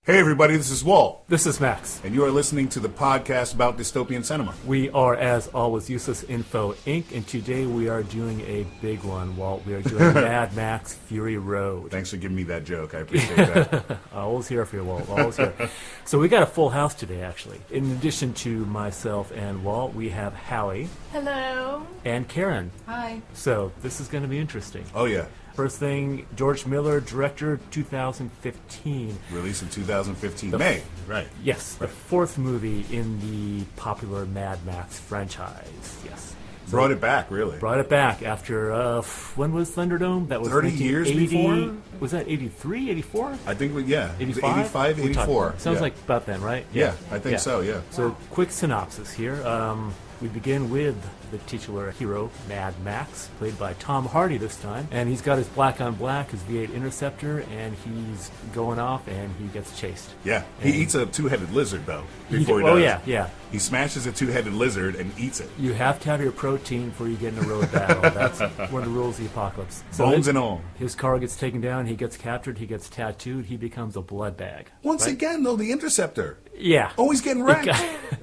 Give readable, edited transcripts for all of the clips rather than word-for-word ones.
Hey everybody, this is Walt. This is Max. And you are listening to the podcast about dystopian cinema. We are, as always, Useless Info Inc., and today we are doing a big one, Walt. We are doing Mad Max Fury Road. Thanks for giving me that joke. I appreciate that. Always here for you, Walt. Always here. So we got a full house today, actually. In addition to myself and Walt, we have Howie. Hello. And Karen. Hi. So this is going to be interesting. Oh yeah. First thing, George Miller, director, 2015. Released in 2015. May. Right. Yes, the fourth movie in the popular Mad Max franchise. Yes. So Brought it back, really. Brought it back after, when was Thunderdome? That was 30 years before? Was that 83, 84? I think, yeah. 85? 85, 84. Sounds yeah. like about then, right? Yeah, I think so, yeah. So, quick synopsis here. We begin with the titular hero, Mad Max, played by Tom Hardy this time. And he's got his black on black, his V8 Interceptor, and he's going off and he gets chased. Yeah. And He eats a two-headed lizard, though, before he does. Oh, yeah, yeah. He smashes a two-headed lizard and eats it. You have to have your protein before you get in a road battle. That's one of the rules of the apocalypse. Bones and all. His car gets taken down, he gets captured, he gets tattooed, he becomes a blood bag. Once right? again, though, the Interceptor. Yeah. Always getting wrecked.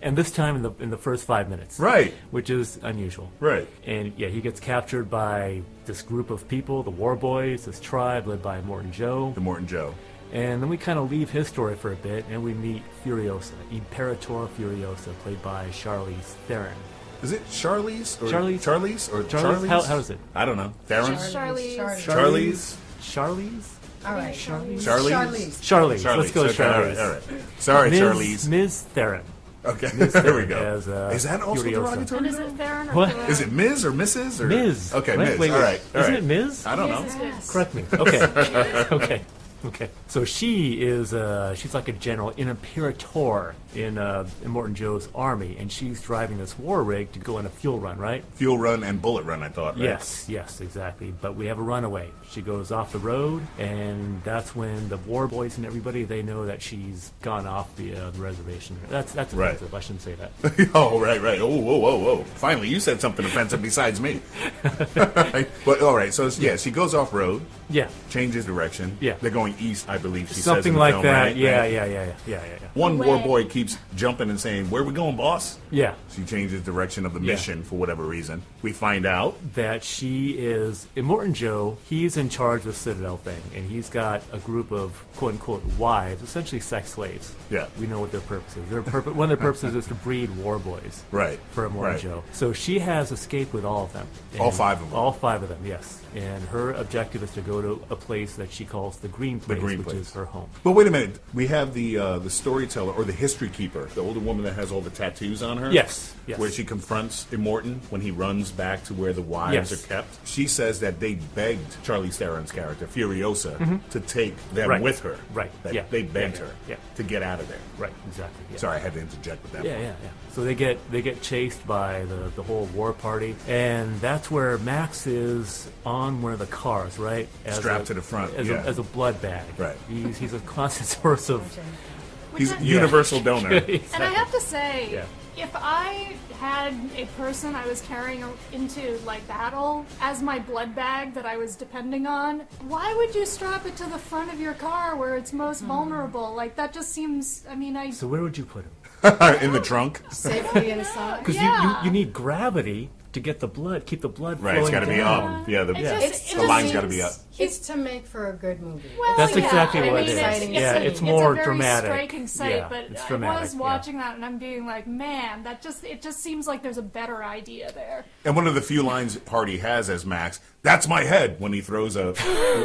And this time in the first 5 minutes. Right. Which is unusual. Right. And yeah, he gets captured by this group of people, the War Boys, this tribe led by Morton Joe. The Morton Joe. And then we kind of leave his story for a bit, and we meet Furiosa, Imperator Furiosa, played by Charlize Theron. Is it Charlize? Or Charlize? Charlize? Or Charlize? Charlize? How is it? I don't know. Theron? Charlize. Charlize? Charlize? All right. Charlize? Charlize. Let's go with Okay, Charlize. all right. Sorry, Charlize. Ms. Theron. Okay, there we go. As, is that also Furiosa. derogatory? And is it Theron or What? Thoreau? Is it Ms. or Mrs. or Ms. Okay, Right? Ms. Wait, all right. Isn't it Ms? I don't know. Yes. Correct me. Okay. Okay. So she is, she's like a general, an imperator in Morton Joe's army, and she's driving this war rig to go on a fuel run, right? Fuel run and bullet run, I thought. Right? Yes, exactly. But we have a runaway. She goes off the road, and that's when the war boys and everybody, they know that she's gone off the reservation. That's Right. offensive. I shouldn't say that. Oh, right. Oh, whoa. Finally, you said something offensive besides me. But all right, so she goes off road. Yeah. Changes direction. Yeah. They're going east, I believe. She says Something in the like film, that. right? Yeah. One war boy keeps jumping and saying, "Where we going, boss?" Yeah. She changes direction of the Yeah. mission for whatever reason. We find out. That she is, in Morton Joe, he's in charge of the Citadel thing, and he's got a group of quote-unquote wives, essentially sex slaves. Yeah. We know what their purpose is. One of their purposes is to breed war boys. Right. For Morton Right. Joe. So she has escaped with all of them. All And 5 of them. All 5 of them, yes. And her objective is to go to a place that she calls the Green Place, Green which Place. is her home. But wait a minute. We have the storyteller or the history keeper, the older woman that has all the tattoos on her. Yes. Where she confronts Immortan when he runs back to where the wives Yes. are kept. She says that they begged Charlize Theron's character, Furiosa, to take them Right. with her. Right. That Yeah. They begged Yeah. her Yeah. to get out of there. Right, exactly. Yeah. Sorry, I had to interject with that. Yeah. So they get chased by the whole war party, and that's where Max is on one of the cars, right? Strapped to the front, yeah. as a blood bag. Right. He's a constant source of. He's a universal donor. And I have to say, Yeah. if I had a person I was carrying into like battle as my blood bag that I was depending on, why would you strap it to the front of your car where it's most vulnerable? Like that just seems. I mean, So where would you put him? In the trunk. Safely inside. Because Yeah. you need gravity to get the blood, keep the blood Right, flowing it's got to be down. up. Yeah, the It line's just got to be up. It's to make for a good movie. Well, That's yeah, exactly I what mean, it is. It's, Yeah, a, it's more a very dramatic. striking sight, Yeah, but it's I dramatic, was yeah. watching that and I'm being like, man, it just seems like there's a better idea there. And one of the few lines Hardy has as Max, "That's my head," when he throws a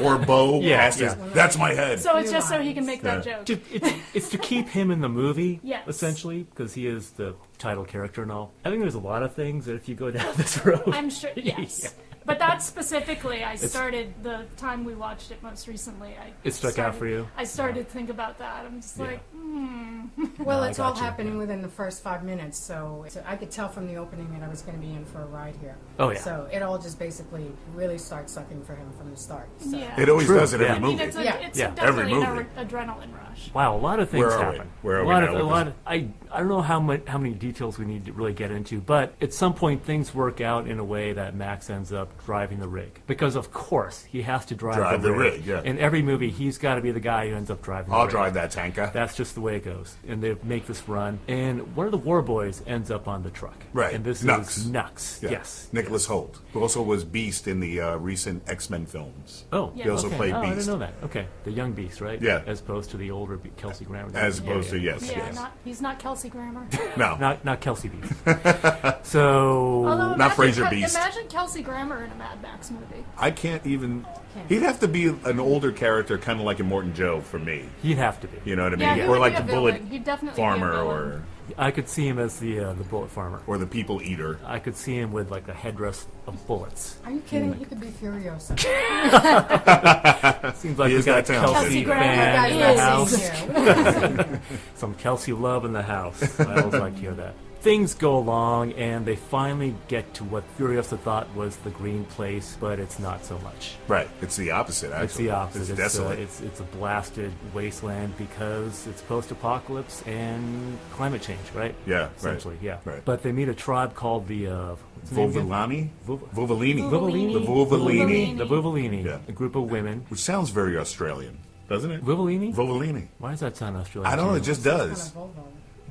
war bow Yeah, past his, yeah. "That's my head." So it's just so he can make that joke. It's to keep him in the movie, Yes. essentially, because he is the title character and all. I think there's a lot of things that if you go down this road, I'm sure, yes. Yeah. But that specifically, I started the time we watched it most recently. It stuck out for you? I started to think about that. I'm just Yeah. like, Well, I it's all gotcha. happening within the first 5 minutes, so I could tell from the opening that I was going to be in for a ride here. Oh, yeah. So it all just basically really starts sucking for him from the start. So. Yeah. It always True, does it yeah. every I mean, movie. it's, a, Yeah. it's Yeah. definitely Every an movie. adrenaline rush. Wow, a lot of things Where are we? happen. Where are a we lot now of, with a lot this? of, I don't know how many details we need to really get into, but at some point things work out in a way that Max ends up driving the rig. Because of course he has to drive the rig, yeah. In every movie, he's got to be the guy who ends up driving the I'll rig. drive that tanker. That's just the way it goes. And they make this run, and one of the war boys ends up on the truck. Right. And this Nux. is Nux. Yeah. Yes. Nicholas Hoult, who also was Beast in the recent X-Men films. Oh, Yeah. He also okay. played Oh, I didn't Beast. know that. Okay, the young Beast, right? Yeah. As opposed to the older Kelsey Grammer. As opposed to, Yeah, yes. he's not Kelsey Grammer. No. Not Kelsey Beast. So Although Not imagine Fraser Beast. Imagine Kelsey Grammer in a Mad Max movie. I can't even... Can't. He'd have to be an older character, kind of like in Morton Joe for me. he'd have to be. You know what I mean? Yeah, he Or would like be the a Bullet villain. He'd definitely be a Farmer villain. I could see him as the bullet farmer. or the People Eater. I could see him with like a headdress of bullets. Are you kidding? He could be Furiosa. Seems like He we is got a that talented. Kelsey Kelsey Grammer fan in the guy house. is. Some Kelsey love in the house. I always like to hear that. Things go along, and they finally get to what Furiosa thought was the green place, but it's not so much. Right. It's the opposite, actually. It's the opposite. It's desolate. It's a blasted wasteland because it's post-apocalypse and climate change, right? Yeah, right. Essentially, yeah. Right. But they meet a tribe called the what's the name again? Vovolani? Vov- Vovolini. Vuvolini? The Vovolini. The Vuvolini, Yeah. a group of women. Which sounds very Australian, doesn't it? Vuvolini? Vovolini. Why does that sound Australian? I don't know, to it you? just Kind does. of Volvo.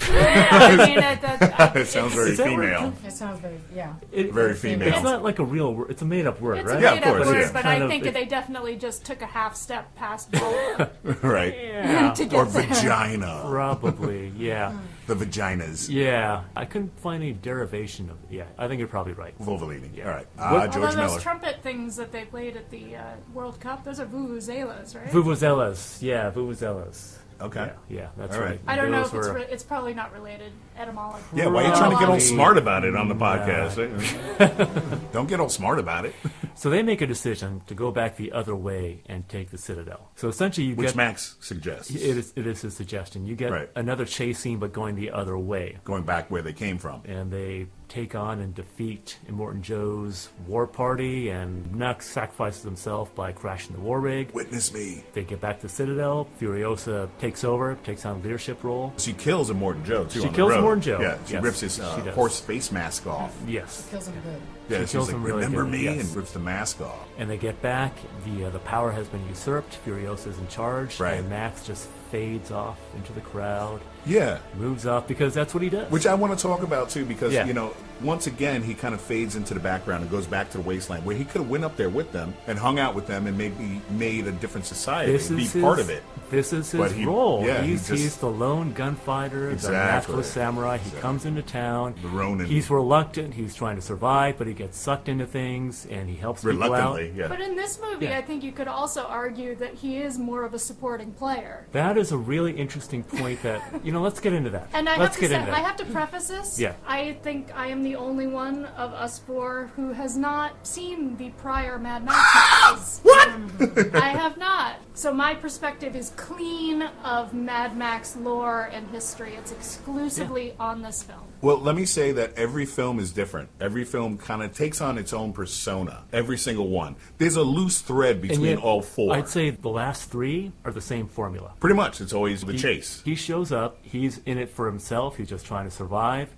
Yeah, I mean, It sounds very Is that where it female. comes- It sounds very, yeah. Very female. It's not like a real word. It's a made-up word, it's right? a Yeah, of made-up course, word, yeah. but Kind I of- think it- they definitely just took a half step past Volvo Right. Yeah. to Or get there. vagina. Probably, yeah. The vaginas. Yeah. I couldn't find any derivation of yeah, I think you're probably right. Vovolini. Yeah. All right. What- George Although those Miller. trumpet things that they played at the World Cup, those are vuvuzelas, right? Vuvuzelas. Yeah, vuvuzelas. Okay. Yeah, that's All right. right. I don't know Those if it's were- it's probably not related etymologically. Yeah, why are you trying to get all Probably smart about it on the not. podcast? Don't get all smart about it. So they make a decision to go back the other way and take the Citadel. So essentially you Which get... Max suggests. It is a suggestion. You get Right. another chase scene, but going the other way. Going back where they came from. And they take on and defeat Immortan Joe's war party, and Nux sacrifices himself by crashing the war rig. Witness me. They get back to Citadel. Furiosa takes over, takes on a leadership role. She kills Immortan Joe, too, She on the kills road. Immortan Joe. Yeah, she Yes, rips his she does. horse face mask off. Yes. Kills him good. Yeah, She she's kills like, him really remember good, me? yes. And rips the mask off. And they get back. The power has been usurped. Furiosa's in charge. Right. And Max just fades off into the crowd. Yeah. Moves off because that's what he does. Which I want to talk about, too, because, Yeah. you know, once again, he kind of fades into the background and goes back to the wasteland, where he could have went up there with them and hung out with them and maybe made a different society This and be is his, part of it. This is But his he- role. yeah, he he's just- the lone gunfighter, Exactly. the matchless samurai. He Exactly. comes into town. The Ronin. He's reluctant. He's trying to survive, but he gets sucked into things, and he helps people out. Reluctantly, yeah. But in this movie, Yeah. I think you could also argue that he is more of a supporting player. That is a really interesting point. That let's get into that. And I let's have to get say, into I that. have to preface this. Yeah. I think I am the only one of us four who has not seen the prior Mad Max movies. What? I have not. So my perspective is clean of Mad Max lore and history. It's exclusively on this film. Well, let me say that every film is different. Every film kind of takes on its own persona. Every single one. There's a loose thread And between yet, all four. I'd say the last three are the same formula. Pretty much. It's always the chase. He shows up. He's in it for himself. He's just trying to survive.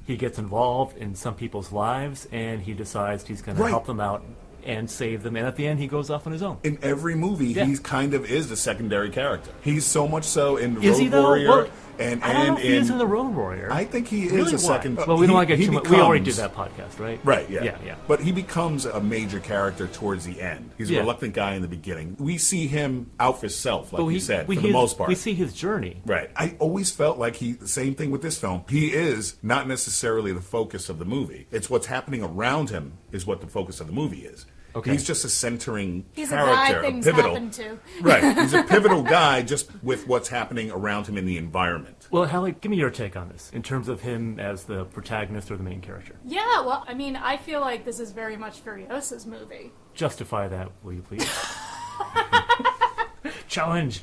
He gets involved in some people's lives, and he decides he's going to Right. help them out and save them. And at the end, he goes off on his own. In every movie, Yeah. he's kind of is the secondary character. He's so much so in The Is he Road though? Warrior Well, and I don't know if he is in in the Road Warrior. I think he is Really? a Why? second. Well, we don't want to get he too much. We already did becomes- that podcast, right? Right, yeah. Yeah. But he becomes a major character towards the end. He's a Yeah. reluctant guy in the beginning. We see him out for self, like But you said, for the his- most part. we see his journey. Right. I always felt like same thing with this film. He is not necessarily the focus of the movie. It's what's happening around him is what the focus of the movie is. Okay. He's just a centering He's a character, guy things pivotal. happen to. Right. He's a pivotal guy just with what's happening around him in the environment. Well, Hallie, give me your take on this in terms of him as the protagonist or the main character. Yeah, well, I mean, I feel like this is very much Furiosa's movie. Justify that, will you please? Challenge.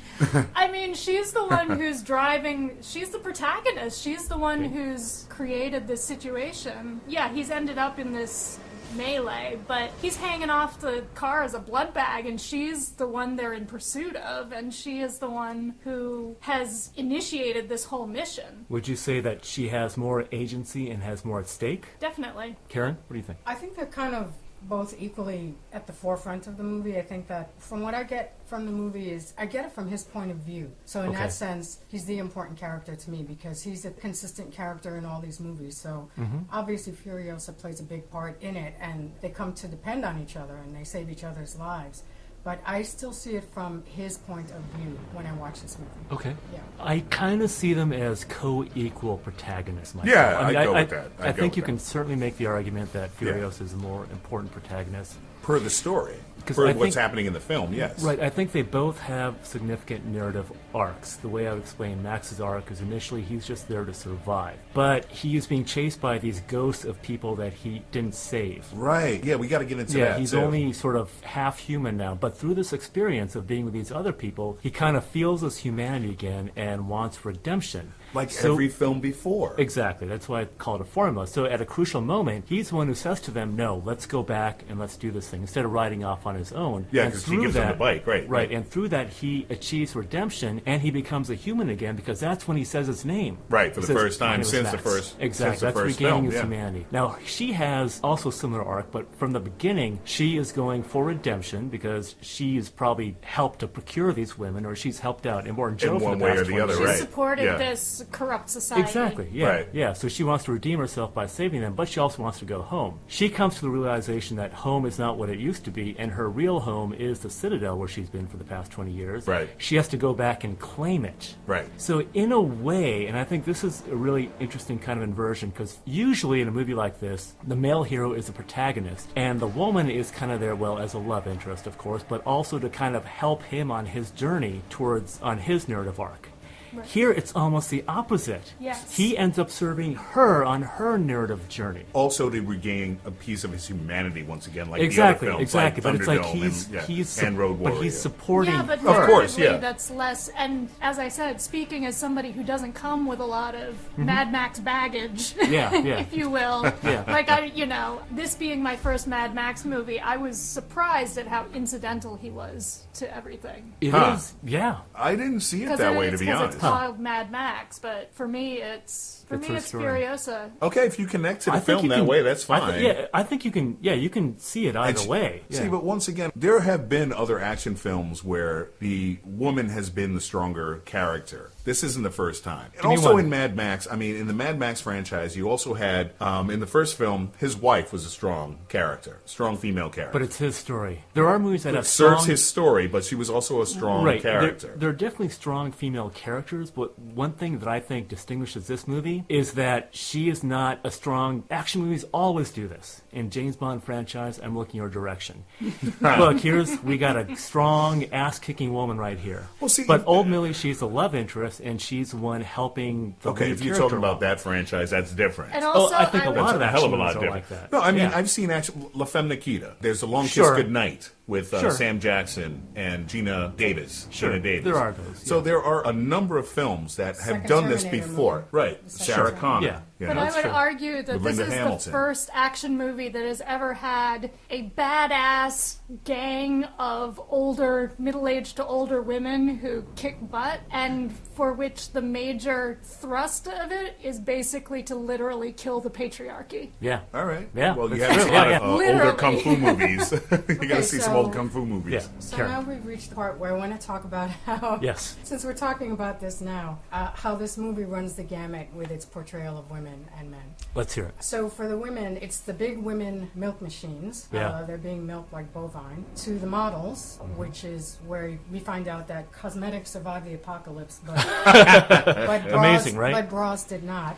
I mean, she's the one who's driving. She's the protagonist. She's the one who's created this situation. Yeah, he's ended up in this melee, but he's hanging off the car as a blood bag, and she's the one they're in pursuit of, and she is the one who has initiated this whole mission. Would you say that she has more agency and has more at stake? Definitely. Karen, what do you think? I think they're kind of both equally at the forefront of the movie. I think that from what I get from the movie is I get it from his point of view. So in that sense, he's the important character to me because he's a consistent character in all these movies. So obviously Furiosa plays a big part in it, and they come to depend on each other and they save each other's lives. But I still see it from his point of view when I watch this movie. Okay. Yeah. I kind of see them as co-equal protagonists myself. Yeah, I mean, I'd go with that. I I'd go think with you that. can certainly make the argument that Furiosa is a more important protagonist. Per the story. 'Cause Per I what's think- happening in the film, yes. Right, I think they both have significant narrative arcs. The way I would explain Max's arc is initially he's just there to survive. But he is being chased by these ghosts of people that he didn't save. Right. Yeah, we got to get into Yeah, that. he's too. only sort of half human now. But through this experience of being with these other people, he kind of feels his humanity again and wants redemption. like So- every film before. Exactly. That's why I call it a formula. So at a crucial moment, he's the one who says to them, no, let's go back and let's do this thing, instead of riding off on his own. Yeah, And 'cause he through gives them that- the bike, right. Right, and through that, he achieves redemption, and he becomes a human again, because that's when he says his name. Right, for He the says, first time "My name is since the Max." first- Exactly, since the that's first regaining film, his yeah. humanity. Now, she has also a similar arc, but from the beginning, she is going for redemption, because she has probably helped to procure these women, or she's helped out, and more Joe In for one the way past or the 20 other, years. She right. supported Yeah. this corrupt society. Exactly, yeah. Right. Yeah, so she wants to redeem herself by saving them, but she also wants to go home. She comes to the realization that home is not what it used to be, and her real home is the Citadel where she's been for the past 20 years. Right. She has to go back and claim it. Right. So in a way, and I think this is a really interesting kind of inversion, because usually in a movie like this, the male hero is the protagonist, and the woman is kind of there, well, as a love interest, of course, but also to kind of help him on his journey on his narrative arc. Right. Here, it's almost the opposite. Yes. He ends up serving her on her narrative journey. Also to regain a piece of his humanity once again, like Exactly, the other films, exactly. like But it's like Thunderdome and Road Warrior. he's supporting Yeah, but her. Of course, narratively, yeah. that's less. And as I said, speaking as somebody who doesn't come with a lot of Mad Max baggage, Yeah, yeah. if you will, Yeah. like this being my first Mad Max movie, I was surprised at how incidental he was to everything. It Huh. is, yeah. I didn't see it Because that way, to be honest. it's called Mad Max, but for me, it's It's her story. Furiosa. Okay, if you connect to the I think film you that can- way, that's fine. I think you can. Yeah, you can see it either way. See, Yeah. but once again, there have been other action films where the woman has been the stronger character. This isn't the first time. And Give me also one. in Mad Max, I mean, in the Mad Max franchise, you also had, in the first film, his wife was a strong character, strong female character. But it's his story. There are movies that It have serves strong, his story, but she was also a strong right. character. There are definitely strong female characters, but one thing that I think distinguishes this movie is that she is not a strong. Action movies always do this. In James Bond franchise, I'm looking your direction. Look, we got a strong ass-kicking woman right here. Well, see, but ultimately, she's the love interest, and she's the one helping the Okay, lead if you're character talking about along. that franchise, that's different. And also, I think a would- lot of That's a hell of a action lot movies are different. like that. No, I mean, Yeah. I've seen action. La Femme Nikita. There's a Long Sure. Kiss Goodnight with Sure. Sam Jackson and Gina Davis. Sure. Gina Davis. There are those, So yeah. there are a number of films that have Second done this Terminator before. movie. Right. The Sarah second Connor. Yeah. you But know? I That's would true. argue that With this Linda is Hamilton. the first action movie that has ever had a badass gang of older, middle-aged to older women who kick butt, and for which the major thrust of it is basically to literally kill the patriarchy. Yeah. All right. Yeah, Well, you that's have true. a lot Yeah, of yeah. older Literally. kung fu movies. You got to see some so- old kung fu movies. Yeah. So Karen. now we've reached the part where I want to talk about how, Yes. since we're talking about this now, how this movie runs the gamut with its portrayal of women and men. Let's hear it. So for the women, it's the big women milk machines. Yeah. They're being milked like bovine. To the models, which is where we find out that cosmetics survived the apocalypse, but, but bras, Amazing, right? But bras did not.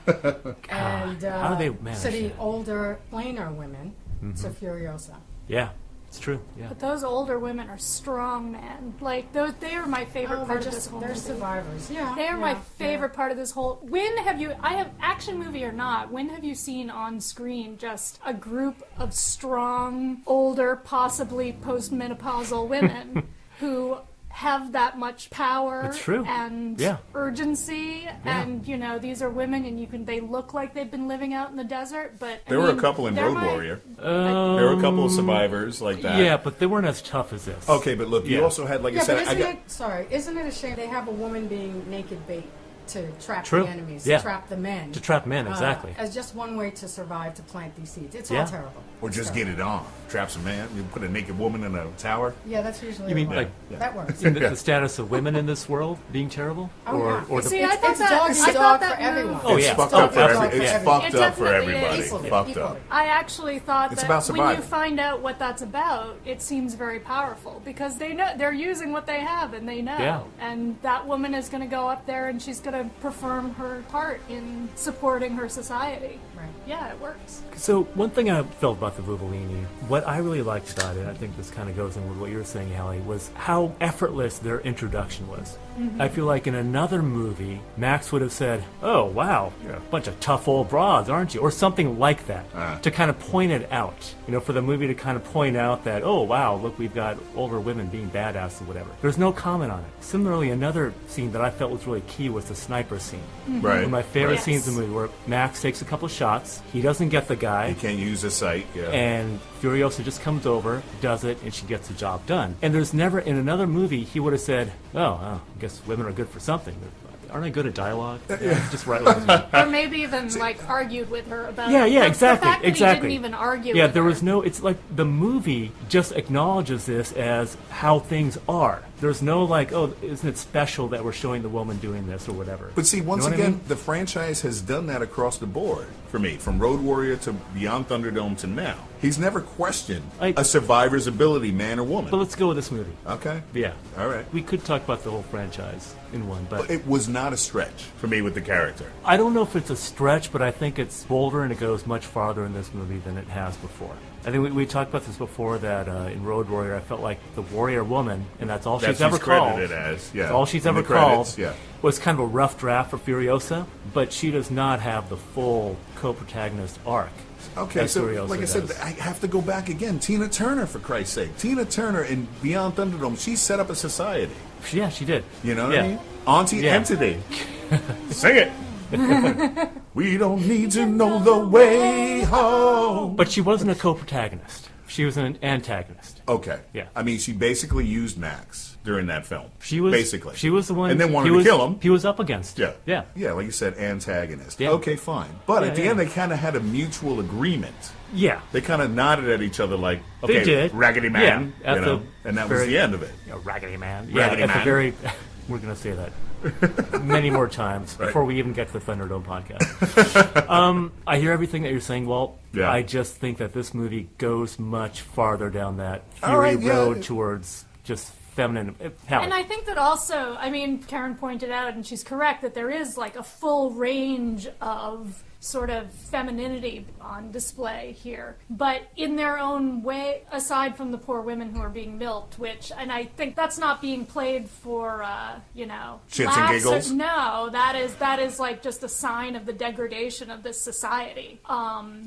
And how do they manage to the that? older, plainer women, to Furiosa. Yeah. It's true. Yeah. But those older women are strong, man. Like, they are my favorite Oh, part they're of this whole they're movie. survivors. Yeah, They are my yeah, favorite part of this whole. When have you? I have action movie or not. When have you seen on screen just a group of strong, older, possibly postmenopausal women who have that much power It's true. and Yeah. urgency, and these are women, and they look like they've been living out in the desert, but There were a couple in Road Warrior. There were a couple of survivors like that. Yeah, but they weren't as tough as this. Okay, but look, you Yeah. also had, like Yeah, I but said, isn't it a shame they have a woman being naked bait to trap True. the enemies, Yeah. to trap the men? To trap men, exactly. As just one way to survive, to plant these seeds. It's Yeah. all terrible. or just get it on. Trap some man. You put a naked woman in a tower. Yeah, that's usually You mean a- like that works. in the status of women in this world being terrible? Oh, yeah. or the See, It's, I thought it's that, dog I eat thought dog that for everyone. Oh, It's yeah. fucked Dog up for eat every. dog It's for fucked It up for definitely everybody. is. Equally, Fucked equally. up. I actually thought It's that about when you survival. find out what that's about, it seems very powerful because they know they're using what they have and they know. Yeah. And that woman is going to go up there and she's going to perform her part in supporting her society. Right. Yeah, it works. So one thing I felt about the Vuvolini, what I really liked about it, I think this kind of goes in with what you were saying, Hallie, was how effortless their introduction was. I feel like in another movie, Max would have said, "Oh, wow, you're a bunch of tough old broads, aren't you?" Or something like that, to kind of point it out. For the movie to kind of point out that, "Oh, wow, look, we've got older women being badass or whatever." There's no comment on it. Similarly, another scene that I felt was really key was the sniper scene. Right. One of my favorite Yes. scenes in the movie where Max takes a couple shots, he doesn't get the guy, You can't use a sight. Yeah. and Furiosa just comes over, does it, and she gets the job done. And there's never, in another movie, he would have said, oh, I guess women are good for something. Aren't I good at dialogue? Yeah, just right. Or maybe even argued with her about Yeah, it. yeah, The exactly, fact that exactly. He didn't even argue Yeah, with there her. was no, it's like the movie just acknowledges this as how things are. There's no oh, isn't it special that we're showing the woman doing this or whatever. But see, once You know what I again, mean? the franchise has done that across the board for me, from Road Warrior to Beyond Thunderdome to now. He's never questioned a survivor's ability, man or woman. But let's go with this movie. Okay. Yeah. All right. We could talk about the whole franchise in one, but It was not a stretch for me with the character. I don't know if it's a stretch, but I think it's bolder and it goes much farther in this movie than it has before. I think we talked about this before, that in Road Warrior, I felt like the warrior woman, and that's all That's she's ever who's called. credited as, yeah. That's all she's In ever the credits, called. yeah. Was kind of a rough draft for Furiosa, but she does not have the full co-protagonist arc. Okay, as so Furiosa like I said, does. I have to go back again. Tina Turner, for Christ's sake. Tina Turner in Beyond Thunderdome, she set up a society. Yeah, she did. You know what Yeah. I mean? Auntie Yeah. Entity. Sing it. We don't need to know the way home. But she wasn't a co-protagonist. She was an antagonist. Okay. Yeah. I mean, she basically used Max during that film. She was basically. She was the one. And then wanted he was, to kill him. He was up against. Yeah. Yeah. Yeah, like you said, antagonist. Yeah. Okay, fine. But Yeah, at the yeah. end, they kind of had a mutual agreement. Yeah. They kind of nodded at each other like, They okay, did. Raggedy Man, Yeah, at the and that was very- the end of it. A Raggedy Man. Raggedy yeah, at Man. the very. We're going to say that many more times Right. before we even get to the Thunderdome podcast. I hear everything that you're saying, Walt. Yeah. I just think that this movie goes much farther down that All fury right, yeah. road towards just feminine power. And I think that also, Karen pointed out, and she's correct, that there is a full range of sort of femininity on display here, but in their own way, aside from the poor women who are being milked, and I think that's not being played for, Shits and laughs giggles? no, that is just a sign of the degradation of this society.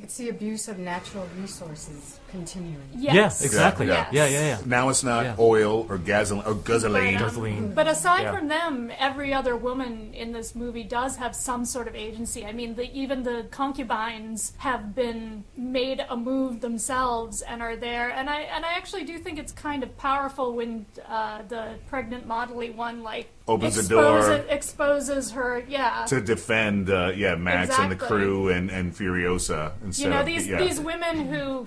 It's the abuse of natural resources continuing. Yes. Yeah, exactly. Yeah. Yeah. Now it's not Yeah. oil or gasoline or gasoline. Gasoline. But aside Yeah. from them, every other woman in this movie does have some sort of agency. I mean, even the concubines have been made a move themselves and are there. And I actually do think it's kind of powerful when the pregnant modelly one Opens the door. exposes her. Yeah. To defend, Max and the Exactly. crew and Furiosa. Instead of, These women who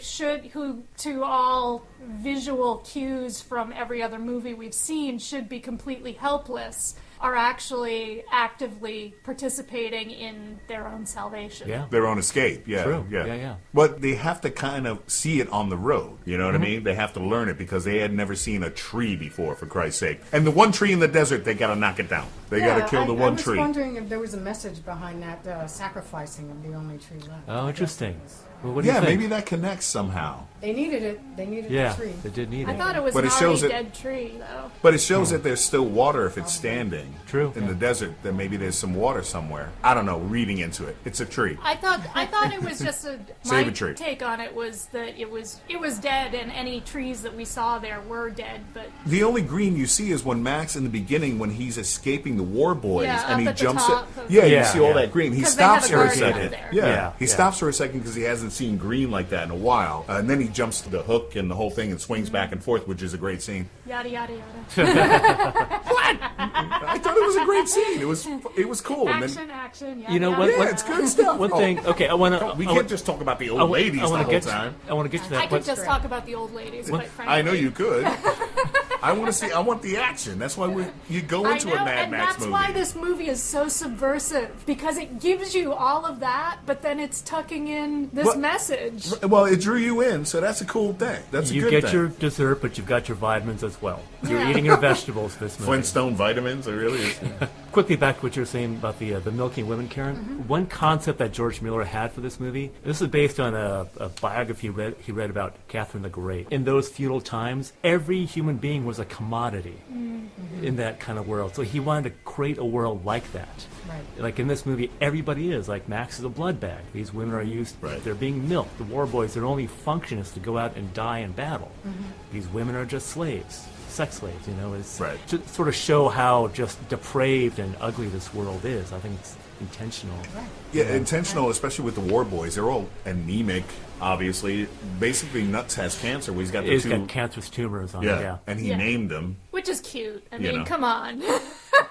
to all visual cues from every other movie we've seen should be completely helpless, are actually actively participating in their own salvation. Yeah. their own escape. Yeah, True. yeah, Yeah. But they have to kind of see it on the road. You know what I mean? They have to learn it because they had never seen a tree before, for Christ's sake. And the one tree in the desert, they got to knock it down. They got to kill the one tree. I was wondering if there was a message behind that sacrificing of the only tree left. Oh, interesting. Well, what do you Yeah, think? maybe that connects somehow. They needed it. They needed the tree. they did need I it. thought it was But an it shows already that- dead tree, though. But it shows that there's still water if it's standing. something True. in the desert, that maybe there's some water somewhere. I don't know, reading into it. It's a tree. I thought it was just Save my a tree. take on it was that it was dead, and any trees that we saw there were dead. But The only green you see is when Max, in the beginning, when he's escaping the war boys, Yeah, and up he at the jumps top it. of- Yeah, Yeah, you see all yeah. that green. He 'Cause they have stops a for a garden out second. there. Yeah, He yeah. stops for a second because he hasn't seen green like that in a while. And then he jumps to the hook and the whole thing and swings back and forth, which is a great scene. yada yada yada. I thought it was a great scene. It was cool. And Action, then, action. Yada, You know yada, what? yeah, yada. it's good stuff. One Oh, thing. Okay, I want to. we can't just talk about the old ladies the whole time. I want to get to that. I could but- just talk about the old ladies, quite frankly. I know you could. I want the action. That's why you go I into know, a Mad and Max that's movie. why this movie is so subversive, because it gives you all of that, but then it's tucking in this What? message. Well, it drew you in, so that's a cool thing. That's a You good get thing. your dessert, but you've got your vitamins as well. You're Yeah. eating your vegetables this movie. Flintstone vitamins. It really is. Quickly back to what you were saying about the milking women, Karen. Mm-hmm. One concept that George Miller had for this movie. This is based on a biography he read about Catherine the Great. In those feudal times, every human being was a commodity in that kind of world. So he wanted to create a world like that. Right. Like in this movie, everybody is. Like Max is a blood bag. These women are used. Right. They're being milked. The war boys, their only function is to go out and die in battle. These women are just slaves. Sex slaves, it's Right. to sort of show how just depraved and ugly this world is. I think it's intentional. Yeah, intentional, especially with the war boys. They're all anemic, obviously. Basically, Nuts has cancer. He's got the It's two. got cancerous tumors on it, yeah, yeah. and he Yeah. named them. Which is cute. I You mean, know. come on.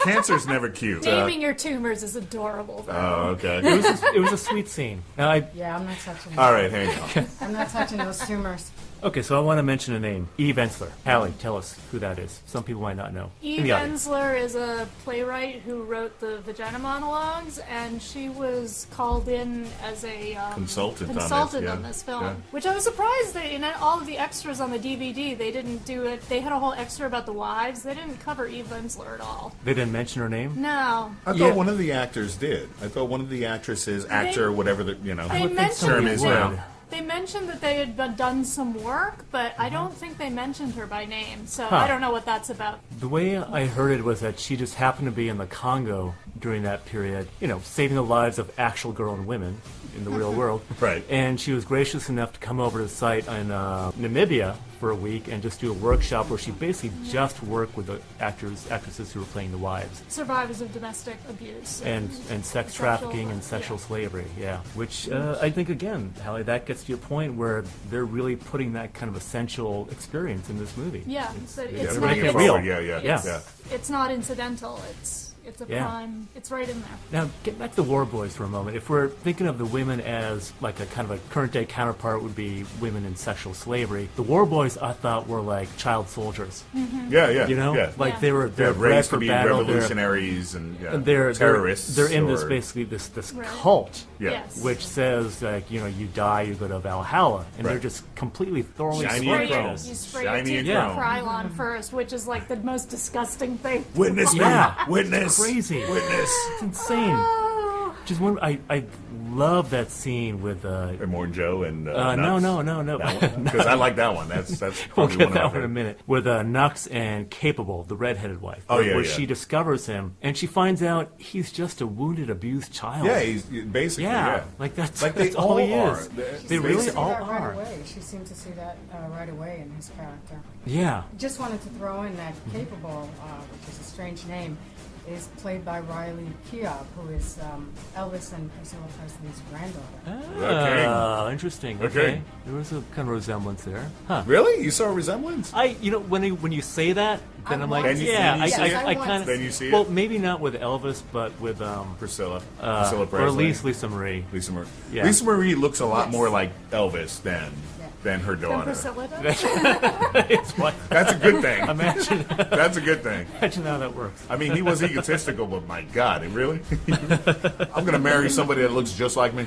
Cancer's never cute. Naming your tumors is adorable, though. Oh, okay. It was a sweet scene. Now, Yeah, I'm not touching. All right, hang on. I'm not touching those tumors. okay, so I want to mention a name. Eve Ensler. Hallie, tell us who that is. Some people might not know. In Eve the audience. Ensler is a playwright who wrote the Vagina Monologues, and she was called in as a Consultant on this, consultant yeah. on this film. Yeah. Which I was surprised that in all of the extras on the DVD, they didn't do it. They had a whole extra about the wives. They didn't cover Eve Ensler at all. They didn't mention her name? No. I thought Yeah. one of the actors did. I thought one of the actresses, actor, whatever the They would think mentioned term somebody is would. now. They mentioned that they had done some work, but I don't think they mentioned her by name, so I don't know what that's about. The way I heard it was that she just happened to be in the Congo during that period, saving the lives of actual girl and women in the real world. Right. And she was gracious enough to come over to the site in Namibia for a week and just do a workshop where she basically just worked with the actresses who were playing the wives. Survivors of domestic abuse. And sex Sexual, trafficking and sexual slavery, yeah. Which I think, again, Hallie, that gets to your point where they're really putting that kind of essential experience in this movie. Yeah, It's, but Yeah, it's they're not. bringing it it's real. forward. Yeah. Yeah. It's not incidental. It's a Yeah. prime. It's right in there. Now, get back to the War Boys for a moment. If we're thinking of the women as like a kind of a current day counterpart would be women in sexual slavery, the War Boys I thought were like child soldiers. Yeah. Like Yeah. they're They're bred raised for to be battle. revolutionaries and They're terrorists. They're in this or- basically this Right. cult. Yeah. Yes. Which says like you die, you go to Valhalla, and they're Right. just completely thoroughly Shiny Spray and your, chrome. you spray Shiny your and teeth with chrome. Krylon first, which is like the most disgusting thing. Witness me. Yeah. Witness. crazy. Witness. It's insane. Oh. Just one. I love that scene with. Morton Joe and No. That one? Because I like that one. That's We'll probably get one that of one in a my minute. With Nux and Capable, the redheaded wife. Oh, yeah, Where yeah. she discovers him, and she finds out he's just a wounded, abused child. Yeah, he's basically Yeah, yeah. like that's Like they that's all he all is. are. They really basically- all that right are. away. She seemed to see that right away in his character. Yeah. Just wanted to throw in that Capable, which is a strange name, is played by Riley Keough, who is Elvis and Priscilla Presley's granddaughter. Okay. Interesting. Okay. Okay. There was a kind of resemblance there. Huh. Really? You saw a resemblance? When you say that, then I'm like, Then you- yeah, then you see it? I kind of. Then you see it? Well, maybe not with Elvis, but with Priscilla. or Priscilla at Presley. least Lisa Marie. Lisa Marie. Yeah. Lisa Marie looks a lot Yes. more like Elvis than her Then daughter. Priscilla does. It's what That's a good thing. imagine That's a good thing. imagine how that works. I mean, he was egotistical, but my God, really? I'm going to marry somebody that looks just like me.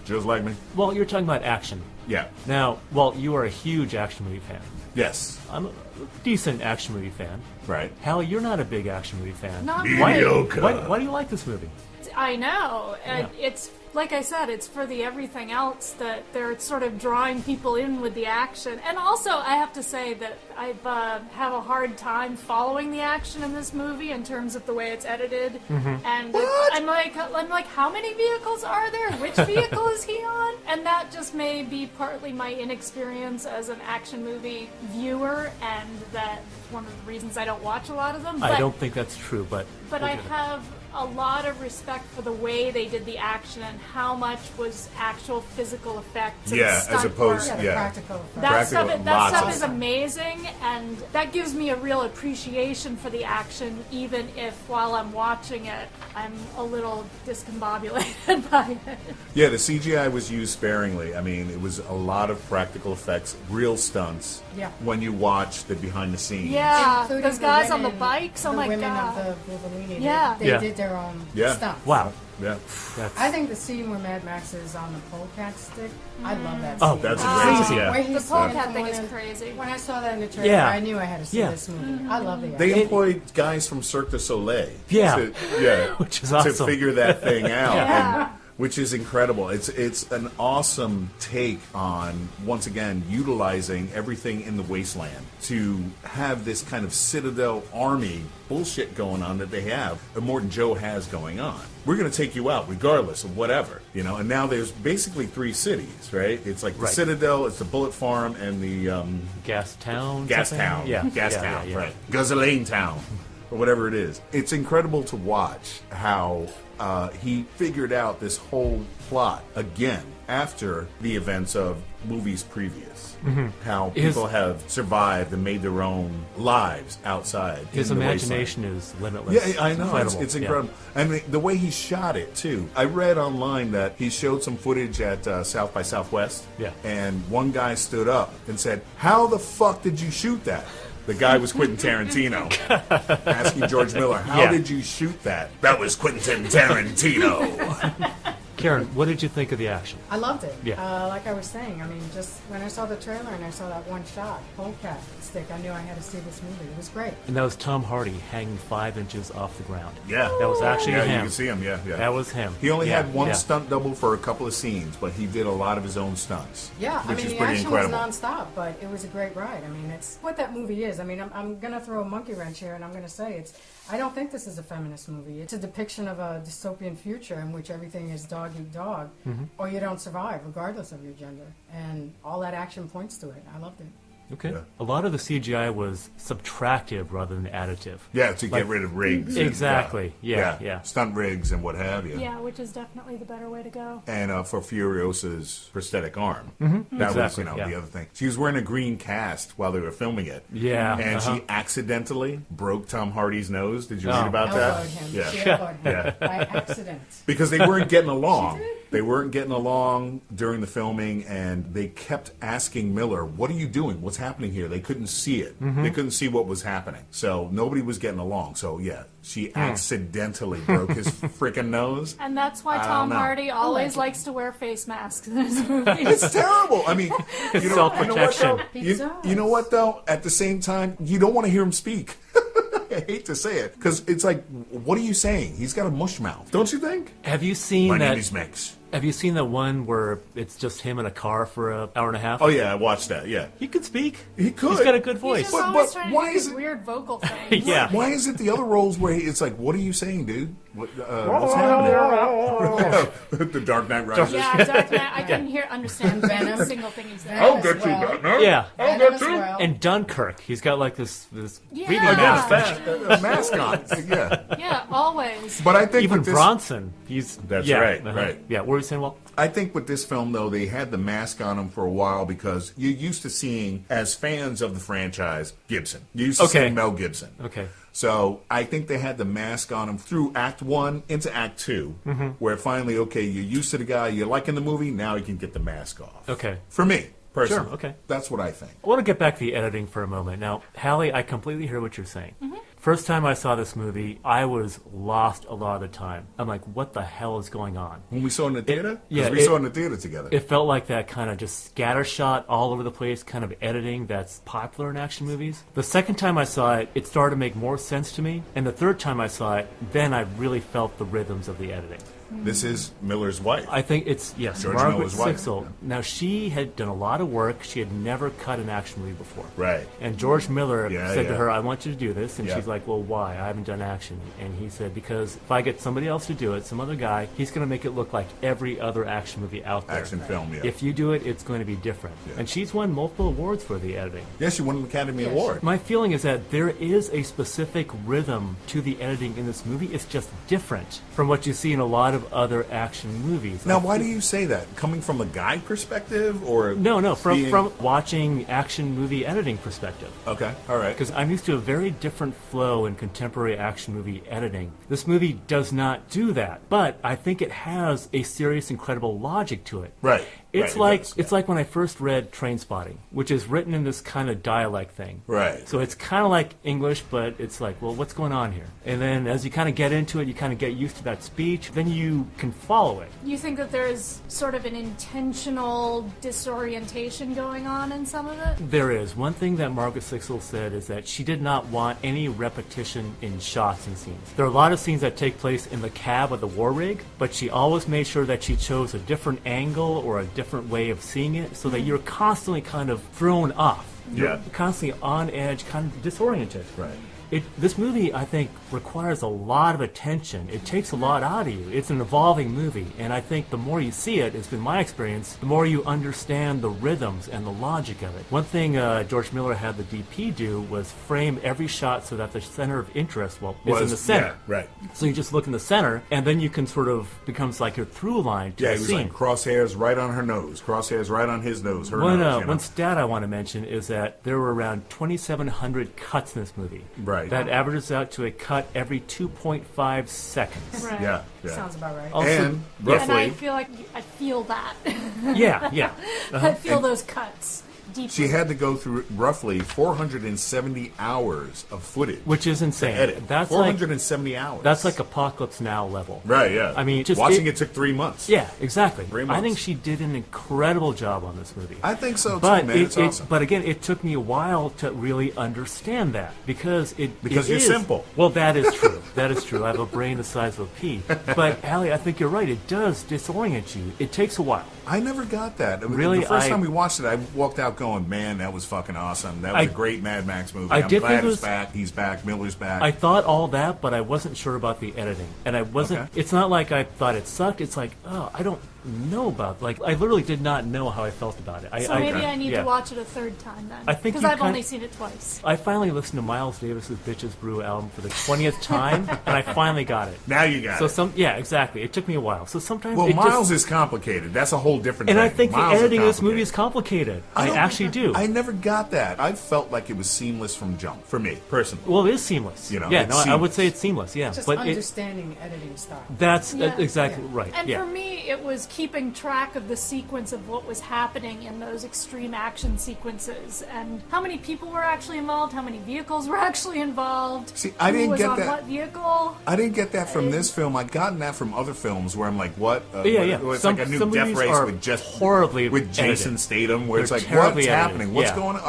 Just like me. Well, you're talking about action. Yeah. Now, you are a huge action movie fan. Yes. I'm a decent action movie fan. Right. Hallie, you're not a big action movie fan. Not Mediocre. Why do you like this movie? I know. And Yeah. like I said, it's for the everything else that they're sort of drawing people in with the action. And also, I have to say that I have a hard time following the action in this movie in terms of the way it's edited. And I'm like, how many vehicles are there? Which vehicle is he on? And that just may be partly my inexperience as an action movie viewer, and that's one of the reasons I don't watch a lot of them. But, I don't think that's true, but I have a lot of respect for the way they did the action and how much was actual physical effects. And Yeah, stunt as opposed, work. The practical effects. That stuff, lots of is amazing, and that gives me a real appreciation for the action, even if while I'm watching it, I'm a little discombobulated by it. Yeah, the CGI was used sparingly. I mean, it was a lot of practical effects, real stunts. Yeah. When you watch the behind the scenes. Yeah, Including those the guys on the women- bikes, oh my The women god. of the Wolverine, Yeah. they Yeah. did their own Yeah. stuff. wow. Yeah. That's, I think the scene where Mad Max is on the polecat stick, I love that Oh, scene. That's Crazy. amazing. Where The he's polecat swinging thing from is one crazy. end- When I saw that in the trailer, Yeah. I knew I had to see Yeah. this movie. I love the They action. employed guys from Cirque du Soleil. Yeah. Yeah. Which is To awesome. figure that thing out. Yeah. And- which is incredible. It's an awesome take on, once again, utilizing everything in the wasteland to have this kind of Citadel army bullshit going on that they have, Immortan Joe has going on. We're going to take you out regardless of whatever, you know. And now there's basically 3 cities, right? It's like the Right. Citadel, it's the Bullet Farm, and the Gas Town. Gas something? Town. Yeah. Gas yeah, Town, yeah, yeah. right. Gasoline Town, or whatever it is. It's incredible to watch how he figured out this whole plot again after the events of movies previous. How people have survived and made their own lives outside. His in the imagination is limitless. yeah, I know. Incredible. It's Yeah. incredible. I mean, the way he shot it, too. I read online that he showed some footage at South by Southwest. Yeah. And one guy stood up and said, "How the fuck did you shoot that?" The guy was Quentin Tarantino. Asking George Miller, "How Yeah. did you shoot that?" "That was Quentin Tarantino." Karen, what did you think of the action? I loved it. Yeah. Like I was saying, I mean, just when I saw the trailer and I saw that one shot, polecat stick, I knew I had to see this movie. It was great. And that was Tom Hardy hanging 5 inches off the ground. Yeah. That was actually Yeah, him. you can see him, yeah. That was him. He only Yeah, had one yeah. stunt double for a couple of scenes, but he did a lot of his own stunts. Yeah, I which mean, is the pretty action incredible. was nonstop, but it was a great ride. I mean, it's what that movie is. I mean, I'm going to throw a monkey wrench here, and I'm going to say I don't think this is a feminist movie. It's a depiction of a dystopian future in which everything is dog eat dog, or you don't survive, regardless of your gender. And all that action points to it. I loved it. Okay. Yeah. A lot of the CGI was subtractive rather than additive. Yeah, to Like- get rid of rigs. and- Exactly. Yeah. Stunt rigs and what have you. Yeah, which is definitely the better way to go. And for Furiosa's prosthetic arm. That Exactly, was, yeah. the other thing. She was wearing a green cast while they were filming it. Yeah, And uh-huh. she accidentally broke Tom Hardy's nose. Did you Oh. read about that? Elbowed him. Yeah. She elbowed him by accident. Because they weren't getting along. They weren't getting along during the filming, and they kept asking Miller, "What are you doing? What's happening here?" They couldn't see it. They couldn't see what was happening. So nobody was getting along. So yeah, she accidentally broke his freaking nose. And that's why I Tom don't know. Hardy always like it. likes to wear face masks in his movies. It's terrible. I mean, you know, Self-protection. you know what though? At the same time, you don't want to hear him speak. I hate to say it, because it's like, what are you saying? He's got a mush mouth, don't you think? Have you seen My that? name is Max. Have you seen the one where it's just him in a car for an hour and a half? Oh yeah, I watched that. Yeah, He could speak. He could. He's got a good He's voice. just But- always but trying to why do these is it- weird vocal things. Yeah. Why is it the other roles where it's like, what are you saying, dude? What's happening? The Dark Knight Rises. Yeah, Dark Knight, I couldn't understand Venom. a single thing he said. I'll As get you, well. Batman. Yeah. Venom as well. And Dunkirk, he's got like this Yeah. breathing I mask. guess A mask on. Yeah. Yeah, always. But I think Even with this, Bronson, he's That's yeah, right, right. Yeah, what were you saying? Well, I think with this film, though, they had the mask on him for a while because you're used to seeing, as fans of the franchise, Gibson. You're used to Okay. seeing Mel Gibson. okay. So I think they had the mask on him through Act 1 into Act 2, where finally, okay, you're used to the guy, you're liking the movie, now you can get the mask off. Okay. For me, personally. Sure, okay. That's what I think. I want to get back to the editing for a moment. Now, Hallie, I completely hear what you're saying. First time I saw this movie, I was lost a lot of the time. I'm like, what the hell is going on? When we saw it in the theater? Yeah, We saw it in the theater together. It felt like that kind of just scattershot all over the place kind of editing that's popular in action movies. The second time I saw it, it started to make more sense to me. And the third time I saw it, then I really felt the rhythms of the editing. This is Miller's wife. I think it's, yes, George Margaret Miller's wife. Sixel. Now, she had done a lot of work. She had never cut an action movie before. Right. And George Miller said to yeah. her, I want you to do this. And Yeah. she's like, well, why? I haven't done action. And he said, because if I get somebody else to do it, some other guy, he's going to make it look like every other action movie out there. Action film, yeah. If you do it, it's going to be different. Yeah. And she's won multiple awards for the editing. Yes, she won an Academy Award. My feeling is that there is a specific rhythm to the editing in this movie. It's just different from what you see in a lot of other action movies. Now, why do you say that? Coming from a guy perspective, or No, being- from watching action movie editing perspective. Okay, all right. Because I'm used to a very different flow in contemporary action movie editing. This movie does not do that, but I think it has a serious, incredible logic to it. Right. It's right, like it does, it's like when I first read Trainspotting, which is written in this kind of dialect thing. Right. So it's kind of like English, but it's like, well, what's going on here? And then as you kind of get into it, you kind of get used to that speech. Then you can follow it. You think that there's sort of an intentional disorientation going on in some of it? There is. One thing that Margaret Sixel said is that she did not want any repetition in shots and scenes. There are a lot of scenes that take place in the cab of the war rig, but she always made sure that she chose a different angle or a different way of seeing it so that you're constantly kind of thrown off. You're Yeah. constantly on edge, kind of disoriented. Right. This movie, I think, requires a lot of attention. It takes a lot out of you. It's an evolving movie, and I think the more you see it, it's been my experience, the more you understand the rhythms and the logic of it. One thing George Miller had the DP do was frame every shot so that the center of interest, is in the center. Yeah, right. So you just look in the center, and then you can sort of becomes like your through line to Yeah, the he was scene. like crosshairs right on her nose, crosshairs right on his nose, her nose. One stat I want to mention is that there were around 2,700 cuts in this movie. Right. That averages out to a cut every 2.5 seconds. Right. Yeah, yeah. Sounds about right. Also- And And roughly, I feel like I feel that. Yeah. I feel those cuts deeply. she had to go through roughly 470 hours of footage Which is to insane. edit. That's like 470 hours. that's like Apocalypse Now level. right, yeah. I mean, just watching it- it took 3 months. Yeah, exactly. 3 I months. think she did an incredible job on this movie. I think so too, But man. It's awesome. but again, it took me a while to really understand that because it Because it you're is- simple. Well, that is true. That is true. I have a brain the size of a pea. But Allie, I think you're right. It does disorient you. It takes a while. I never got that. Really, the first I- time we watched it, I walked out going, "Man, that was fucking awesome. That was I- a great Mad Max movie. I I'm did think glad it was- he's back. He's back. Miller's back." I thought all that, but I wasn't sure about the editing. And I wasn't. Okay. It's not like I thought it sucked. It's like, oh, I don't know about. Like, I literally did not know how I felt about it. So maybe I need yeah. to watch it a third time then. I think because you I've kind- only seen it twice. I finally listened to Miles Davis's Bitches Brew album for the 20th time, and I finally got it. now you got So it. yeah, exactly. It took me a while. So sometimes Well, it Miles just, is complicated. That's a whole different and thing. I think Miles the is editing of this movie complicated. is complicated. I don't- actually do. I never got that. I felt like it was seamless from jump for me personally. Well, it is seamless. You know, yeah, it's no, I would seamless. say it's seamless. Yeah, Just but understanding editing style. that's Yeah. exactly Yeah. right. And yeah. for me, it was keeping track of the sequence of what was happening in those extreme action sequences and how many people were actually involved, how many vehicles were actually involved. See, I who didn't was get on that. what vehicle. I didn't get that from this film. I'd gotten that from other films where I'm like, what? Yeah. It's Some- like a new some Death movies Race are with just horribly with Jason edited. Statham, where it's They're like, terribly what's edited. happening? What's Yeah. going on?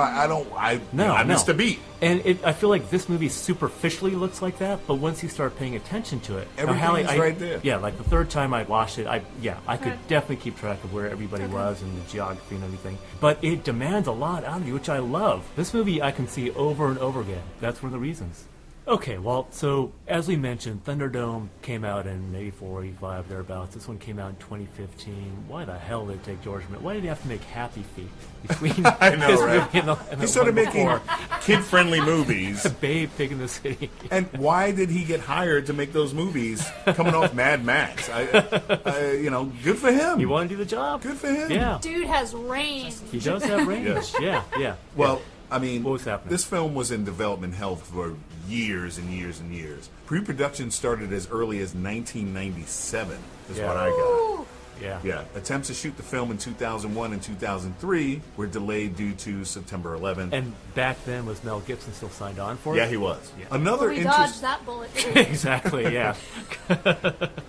I No, missed no. a beat. And I feel like this movie superficially looks like that, but once you start paying attention to it, now, Everything Hallie, is right there. Yeah, like the third time I watched it, I could Okay. definitely keep track of where everybody Okay. was and the geography and everything. But it demands a lot out of you, which I love. This movie I can see over and over again. That's one of the reasons. Okay, well, so as we mentioned, Thunderdome came out in 84, 85, thereabouts. This one came out in 2015. Why the hell did it take George Miller? Why did he have to make Happy Feet between I know, his right? movie and the He started one making before? kid-friendly movies. Babe, Pig in the City. And why did he get hired to make those movies coming off Mad Max? Good for him. You want to do the job? Good for him. Yeah. Dude has range. He does have range. Yes. Yeah. Well, I mean, What was happening? this film was in development hell for years and years and years. Pre-production started as early as 1997, is Yeah. what I got. Ooh. Yeah. Yeah. Attempts to shoot the film in 2001 and 2003 were delayed due to September 11th. And back then, was Mel Gibson still signed on for it? Yeah, he was. Yeah. Another Well, we dodged that bullet. Too. Exactly, yeah.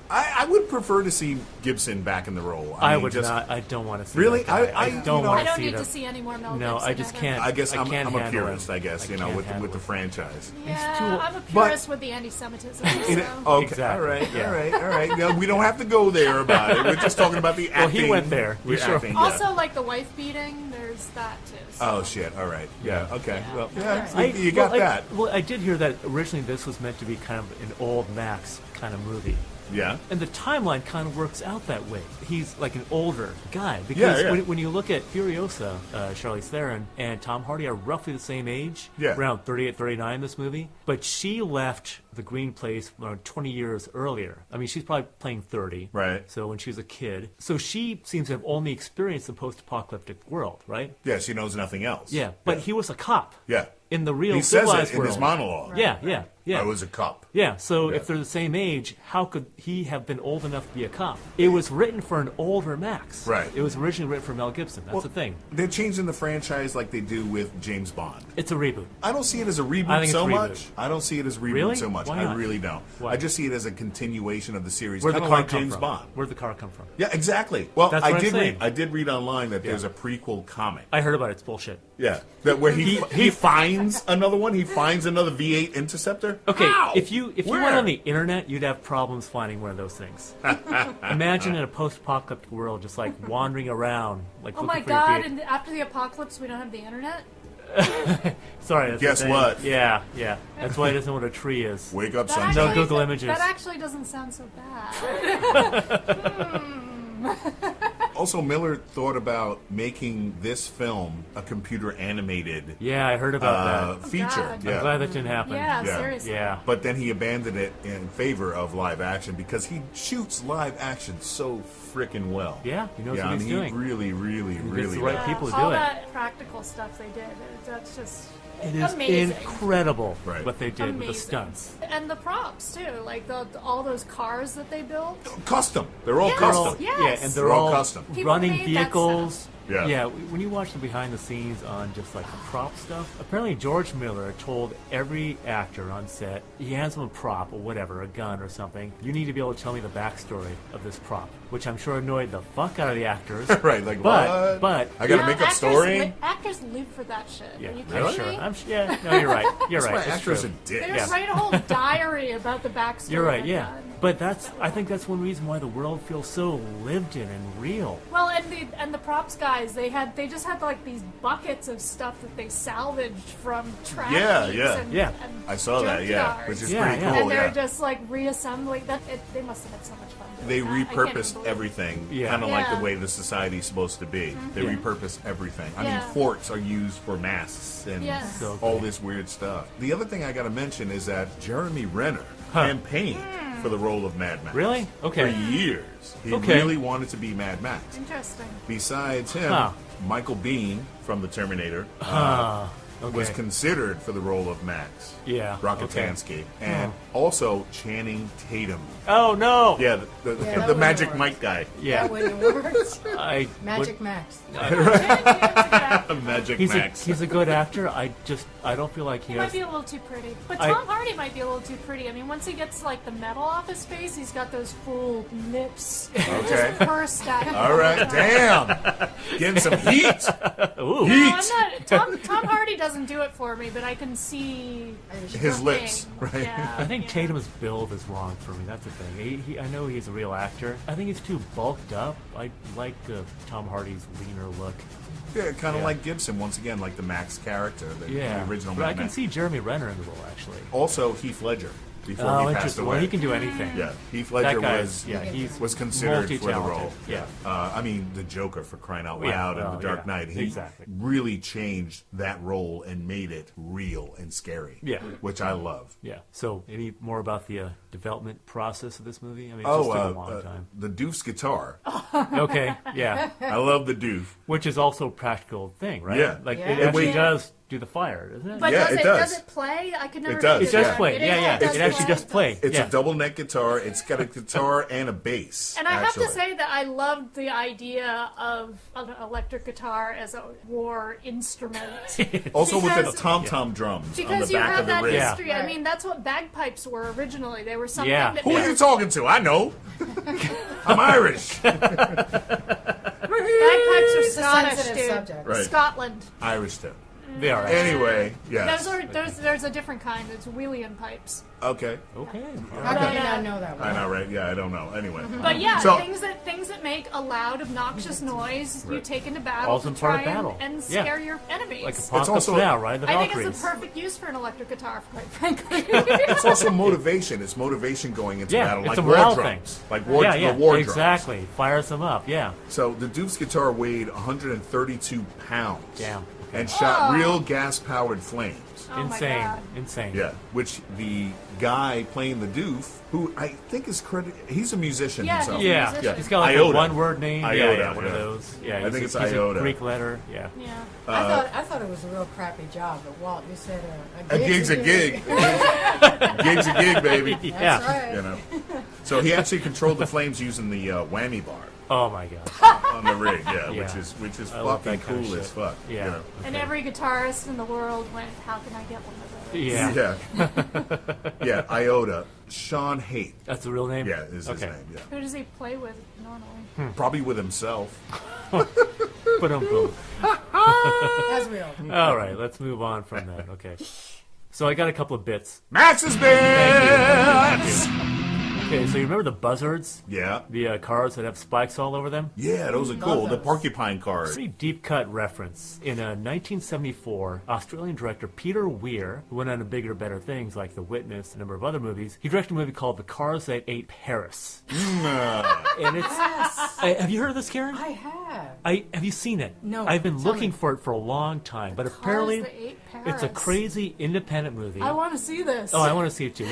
I would prefer to see Gibson back in the role. I mean, would just, not. I don't want to see Really? that guy. I- I you don't know- want I to don't see need that. to see any more Mel No, Gibson I just ever. can't. I guess I'm can't a handle purist, him. I guess, I you know, can't with handle the it. franchise. Yeah, I'm a But- purist with the anti-Semitism. You know- So. okay, Exactly, all right, yeah. all right. No, we don't have to go there about it. We're just talking about the Well, acting. he went there. We're Sure. acting, yeah. Also, like the wife beating, there's that too. So. Oh, shit. All right. Yeah, okay. Yeah. Well, All yeah, you got that. I did hear that originally this was meant to be kind of an old Max kind of movie. Yeah. And the timeline kind of works out that way. He's like an older guy. Because Yeah, yeah. when you look at Furiosa, Charlize Theron and Tom Hardy are roughly the same age. Yeah. Around 38, 39 in this movie. But she left the Green Place around 20 years earlier. I mean, she's probably playing 30. Right. So when she was a kid. So she seems to have only experienced the post-apocalyptic world, right? Yeah, she knows nothing else. Yeah. But he was a cop. Yeah. In the real He says civilized it in world. his monologue. Yeah, yeah, yeah. I was a cop. Yeah, so Yeah. if they're the same age, how could he have been old enough to be a cop? It was written for an older Max. Right. It was originally written for Mel Gibson. That's Well, the thing. They're changing the franchise like they do with James Bond. It's a reboot. I don't see it as a I reboot think it's so a reboot. much. I don't see it as a reboot Really? so much. Why I not? really don't. Why? I just see it as a continuation of the series, Where'd kind the of car like come James from? Bond. Where'd the car come from? Yeah, exactly. Well, That's what I'm saying. I did read online that there's Yeah. a prequel comic. I heard about it. It's bullshit. Yeah, that where he finds another one. He finds another V8 Interceptor. Okay, How? if you Where? went on the internet, you'd have problems finding one of those things. Imagine in a post-apocalyptic world, just like wandering around, like Oh looking my for your god, vehicle. and after the apocalypse, we don't have the internet? Sorry, that's the Guess thing. what? Yeah, yeah. That's why he doesn't know what a tree is. Wake up, That sunshine. No actually- Google Images. That actually doesn't sound so bad. Also, Miller thought about making this film a computer animated Yeah, I heard about that. feature. God. I'm Yeah. glad that didn't happen. Yeah, Yeah. seriously. Yeah. But then he abandoned it in favor of live action because he shoots live action so freaking well. Yeah, he knows yeah, what I he's mean, doing. He really, really, really the right does. people to all do it. that practical stuff they did, that's just It is amazing. incredible Right. what they did with the Amazing. stunts. And the props too, like all those cars that they built. Custom. They're all Yes. custom. Yes. Yeah, and they're They're all all custom. People running made that vehicles. stuff. Yeah. Yeah, when you watch the behind the scenes on just like the prop stuff, apparently George Miller told every actor on set, he hands them a prop or whatever, a gun or something, you need to be able to tell me the backstory of this prop, which I'm sure annoyed the fuck out of the actors. Right, like, but, what? But I gotta No, make up actors story? actors live for that shit. yeah, Are you I'm kidding sure. me? Yeah, no, you're right. You're That's right. why It's actors true. are dicks. They Yeah. write a whole diary about the backstory. You're right, of yeah. that. But I think that's one reason why the world feels so lived in and real. Well, and the props guys, they just had like these buckets of stuff that they salvaged from trash Yeah, heaps yeah. and, Yeah. and I saw that, yeah, junkyards. which is Yeah, pretty yeah. cool. And they're Yeah. just like reassembling that. They must have had so much fun. Doing They that. I can't repurposed even believe it. everything, Yeah. kind of like Yeah. the way the society's supposed to be. They Yeah. repurpose everything. I mean, Yeah. forts are used for masks and Yes. So all this weird stuff. The other thing I got to mention is that Jeremy Renner campaigned for the role of Mad Max. Really? Okay. For years. He Okay. really wanted to be Mad Max. Interesting. Besides him, Huh. Michael Biehn from The Terminator Okay. was considered for the role of Max. Yeah, Rockatansky. And also Channing Tatum. Oh no! Yeah, that the wouldn't Magic work. Mike guy. Yeah. That wouldn't have worked. I Magic would- Max. Magic He's Max. he's a good actor. I don't feel like he He might has. be a little too pretty. But I- Tom Hardy might be a little too pretty. I mean, once he gets like the metal off his face, he's got those full lips. Okay. Just pursed at. All right, damn. Getting some heat. Ooh. No, I'm not. Tom Hardy doesn't do it for me, but I can see His the lips, thing. right? Yeah, I think yeah. Tatum's build is wrong for me. That's the thing. I know he's a real actor. I think he's too bulked up. I like Tom Hardy's leaner look. Yeah, kind of Yeah. like Gibson, once again, like the Max character, the Yeah. original But I Mad can Max. see Jeremy Renner in the role actually. Also, Heath Ledger, before Oh, he passed interesting. away. Well, he can do anything. Yeah, Heath That Ledger guy, was he's was considered for the role. multi-talented. Yeah. I mean, the Joker, for crying out Yeah, loud, well, and the Dark yeah, Knight. He exactly. really changed that role and made it real and scary. Yeah. which I love. Yeah. So, any more about the development process of this movie? I mean, it Oh, just took a long time. the Doof's guitar. Okay. Yeah. I love the Doof. Which is also a practical thing, right? Yeah. Like Yeah. it actually Wait. does do the fire, doesn't it? But Yeah, it does. does it play? I could never. It does. figure It does out. play. Yeah. does It actually does play. It's Yeah. a double neck guitar. It's got a guitar and a bass. And I have actually. to say that I loved the idea of an electric guitar as a war instrument. Also with the because- tom-tom drums on the Because you back have of the that rig. Yeah. history. I Right. mean, that's what bagpipes were originally. They were something Yeah. that Who are made you talking to? I know. I'm Irish. bagpipes are It's a Scottish, sensitive dude. subject. Right. Scotland. Irish too. They are. Anyway, yes. There's a different kind. It's Wheelian pipes. Okay. Okay. How did I Yeah. not know that one? I know, right? Yeah, I don't know. Anyway. But yeah, So- things that make a loud, obnoxious noise, you Right. take into battle Also to part of try battle. and Yeah. scare your enemies. Like Apocalypse also- Now, right? The I think Valkyries. it's a perfect use for an electric guitar, quite frankly. It's also motivation. It's motivation going into Yeah, battle, it's like a war morale drums, thing. like war, yeah, the war exactly. Fires them up. Yeah. drums. So the Duke's guitar weighed 132 pounds. Damn. And shot real gas-powered flames. Oh my Insane. God. Insane. Yeah, which the guy playing the doof, who I think is he's a musician Yeah, himself. he's a Yeah. musician. He's got like Iota. a one-word name. Iota, yeah, one of yeah. those. Yeah. I he's think a- it's he's Iota. A Greek letter. Yeah. Yeah. I thought it was a real crappy job, but Walt, you said A gig's a gig. Gig's a gig, baby. Yeah. That's right. You know. So he actually controlled the flames using the whammy bar Oh my God. on the rig. Yeah, Yeah. which is I love fucking that kind cool of as shit. fuck. Yeah. You know? And every guitarist in the world went, how can I get one of those? Yeah. Yeah. Yeah. Iota. Sean Haight. That's the real name. Yeah, is his Okay. name. Yeah. Who does he play with normally? Probably with himself. Boom, boom. As we all. All right, let's move on from that. Okay. So I got a couple of bits. Max's bits. Okay, so you remember the buzzards? Yeah. The cars that have spikes all over them? Yeah, those are cool. The those. porcupine cars. Pretty deep cut reference. In 1974, Australian director Peter Weir, who went on to bigger, better things like The Witness, a number of other movies, he directed a movie called The Cars That Ate Paris. And it's. Have you heard of this, Karen? I have. Have you seen it? No, I've been tell looking me. for it for a long time, but apparently Cars That Ate it's a Paris. crazy independent movie. I want to see this. Oh, I want to see it too.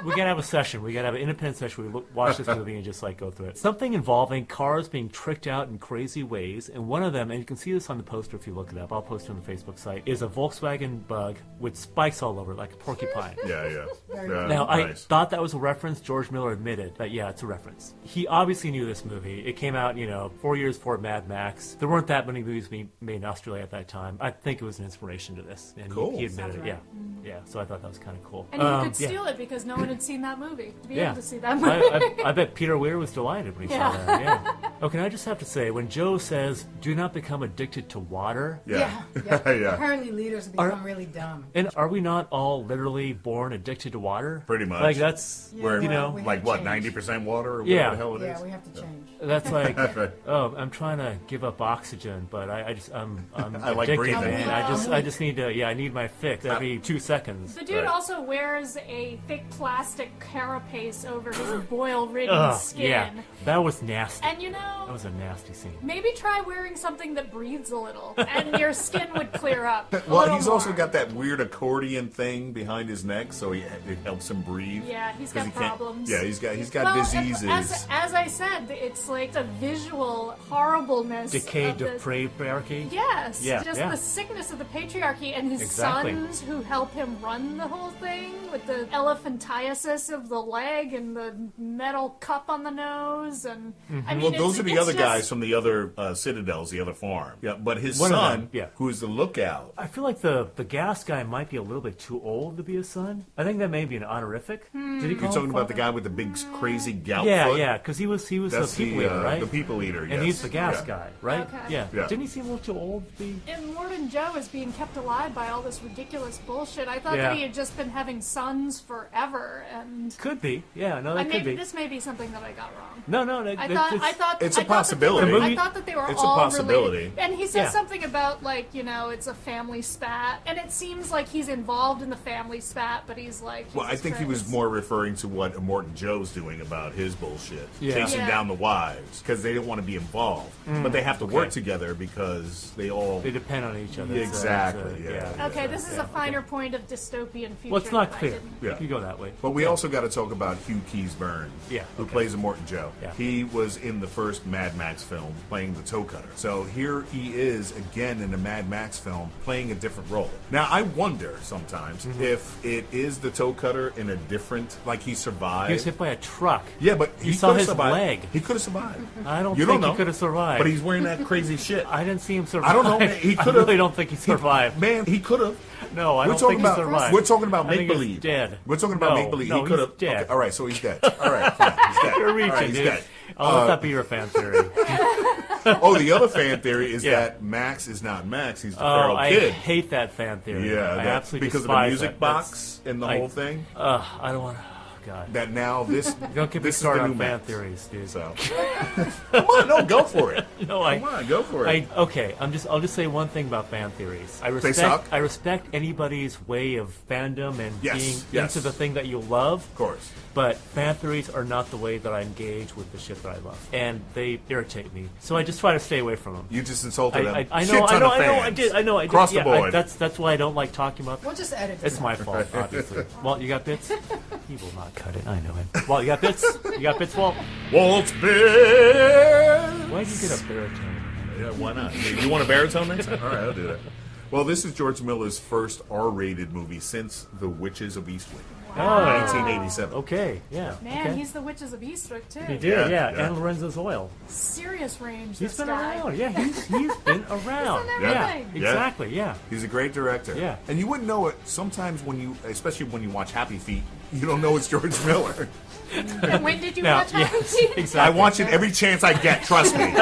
We gotta have a session. We gotta have an independent session. We watch this movie and just like go through it. Something involving cars being tricked out in crazy ways, and one of them, and you can see this on the poster if you look it up. I'll post it on the Facebook site. Is a Volkswagen Bug with spikes all over it, like a porcupine. Yeah. Now, I Nice. thought that was a reference. George Miller admitted that, yeah, it's a reference. He obviously knew this movie. It came out, 4 years before Mad Max. There weren't that many movies being made in Australia at that time. I think it was an inspiration to this. And Cool. he admitted Sounds it, right. yeah. Yeah, so I thought that was kind of cool. And you could yeah. steal it because no one had seen that movie. To be Yeah. able to see that movie. I bet Peter Weir was delighted when he saw Yeah. that. Yeah. Okay, I just have to say, when Joe says, "Do not become addicted to water," Yeah. Yeah. Yeah. Apparently leaders become really dumb. and are we not all literally born addicted to water? Pretty much. Like that's Yeah, We're you know, we like have what, change. 90% water or Yeah. whatever the hell it is? Yeah, we have to change. that's like, Right. oh, I'm trying to give up oxygen, but I'm I like addicted, breathing. man. I just need to, I need my fix every 2 seconds. The dude Right. also wears a thick plastic carapace over his boil-ridden Ugh, skin. yeah, that was nasty. And That was a nasty scene. maybe try wearing something that breathes a little, and your skin would clear up. a Well, little he's also more. got that weird accordion thing behind his neck, so it helps him breathe. Yeah, he's 'Cause got he can't- problems. Yeah, he's got Well, diseases. As I said, it's like the visual horribleness. Decayed of the, patriarchy. Yes, Yeah, just yeah. the sickness of the patriarchy and his Exactly. sons who help him run the whole thing with the elephantiasis of the leg and the metal cup on the nose and I mean, Well, those are the other just- guys from the other citadels, the other farm. Yeah, but his One of son, them, yeah. who is the lookout, I feel like the gas guy might be a little bit too old to be his son. I think that may be an honorific. Hmm. Did he you're call him talking about the father? guy with the big crazy gout Yeah, foot? yeah, because he was That's the people eater, right? the people eater, and yes. he's the gas Yeah. guy, right? Okay. Yeah. Yeah. Didn't he seem a little too old to be? And Morton Joe is being kept alive by all this ridiculous bullshit. I thought Yeah. that he had just been having sons forever, and Could be. Yeah, no, that could be. this may be something that I got wrong. No, I thought It's a I thought that they were- possibility. The I thought that they were It's a all possibility. related. And he says Yeah. something about it's a family spat, and it seems like he's involved in the family spat, but he's like. Well, I Jesus think he was Christ. more referring to what Morton Joe's doing about his bullshit, Yeah. chasing Yeah. down the wives because they don't want to be involved, but they have to work together because they all. They depend on each other. Yeah, exactly, yeah. Okay, this is a finer point of dystopian future. Well, it's not that I clear. didn't- Yeah. You go that way. exactly. But we also got to talk about Hugh Keys-Byrne, Yeah, who okay. plays Immortan Joe. Yeah. He was in the first Mad Max film playing the toe cutter. So here he is again in a Mad Max film playing a different role. Now, I wonder sometimes if it is the toe cutter in a different, like he survived. He was hit by a truck. Yeah, but You he saw could have his survived. leg. He could have survived. I don't You think know. he could have survived. But he's wearing that crazy shit. I didn't see him survive. I don't know. Man. He could have. I really don't think he survived. Man, he could have. No, I We're don't talking think he about survived. we're talking about I think make he's believe. dead. We're talking about No, make believe. no, he could he's have. dead. Okay, all right, so he's dead. All right, fine. He's dead. You're reaching, all right, he's dude. dead. I'll let that be your fan theory. Oh, the other fan theory is Yeah. that Max is not Max. He's the Oh, feral I kid. hate that fan theory. Yeah, I that- absolutely because of the despise music that. box and the I- whole thing. I don't want to. Oh, God. That now this Don't get me this is the started new on fan Max. theories, dude. So come on, no, go for it. No, Come on, go for it. Okay. I'll just say one thing about fan theories. suck? I respect anybody's way of fandom and Yes, being yes. into the thing that you love. Of course. But fan theories are not the way that I engage with the shit that I love, and they irritate me. So I just try to stay away from them. You just insulted him. I Shit know, ton of I fans. did. Across the Yeah, board. that's why I don't like talking about. We'll just edit. It's my fault, obviously. Walt, you got bits? He will not cut it. I know him. Walt, you got bits? You got bits, Walt? Walt's Bear. Why'd you get a baritone? Yeah, why not? You want a baritone next time? All right, I'll do that. Well, this is George Miller's first R-rated movie since The Witches of Eastwick, Oh, 1987. Okay, yeah. Man, okay. he's the Witches of Eastwick too. He did, Yeah, yeah. yeah. And Lorenzo's Oil. Serious range. He's this been guy. around. Yeah, he's been around. Isn't Yeah, everything? exactly. Yeah. He's a great director. Yeah. And you wouldn't know it sometimes when you, especially when you watch Happy Feet, you don't know it's George Miller. And when did you Now, watch Happy yes, Feet? exactly. I watch it every chance I get, trust me.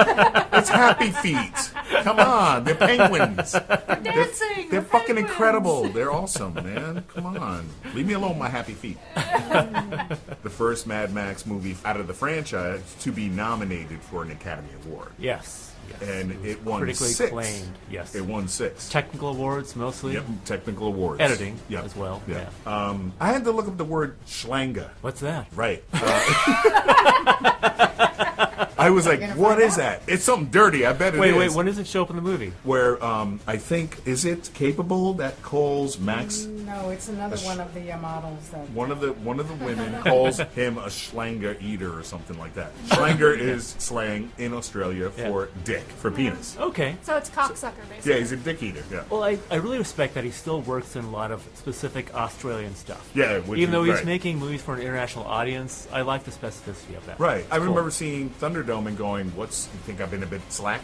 It's Happy Feet. Come on, they're penguins. Dancing. They're the fucking penguins. incredible. They're awesome, man. Come on. Leave me alone, my Happy Feet. The first Mad Max movie out of the franchise to be nominated for an Academy Award. Yes. And it won critically 6. acclaimed. Yes. It won 6. Technical awards mostly. Yep, technical awards. Editing Yep. as well. Yeah. Yeah. I had to look up the word schlanga. What's that? Right. I was like, what is that? It's something dirty. I bet it is. Wait. When does it show up in the movie? Where I think, is it Capable that calls Max? No, it's another one of the models that. One of the women calls him a schlanger eater or something like that. Schlanger is slang in Australia for dick, for penis. Okay. So it's cocksucker, basically. Yeah, he's a dick eater. Yeah. Well, I really respect that he still works in a lot of specific Australian stuff. Yeah, which Even though is- he's right. making movies for an international audience, I like the specificity of that. Right. I Cool. remember seeing Thunderdome and going, you think I've been a bit slack?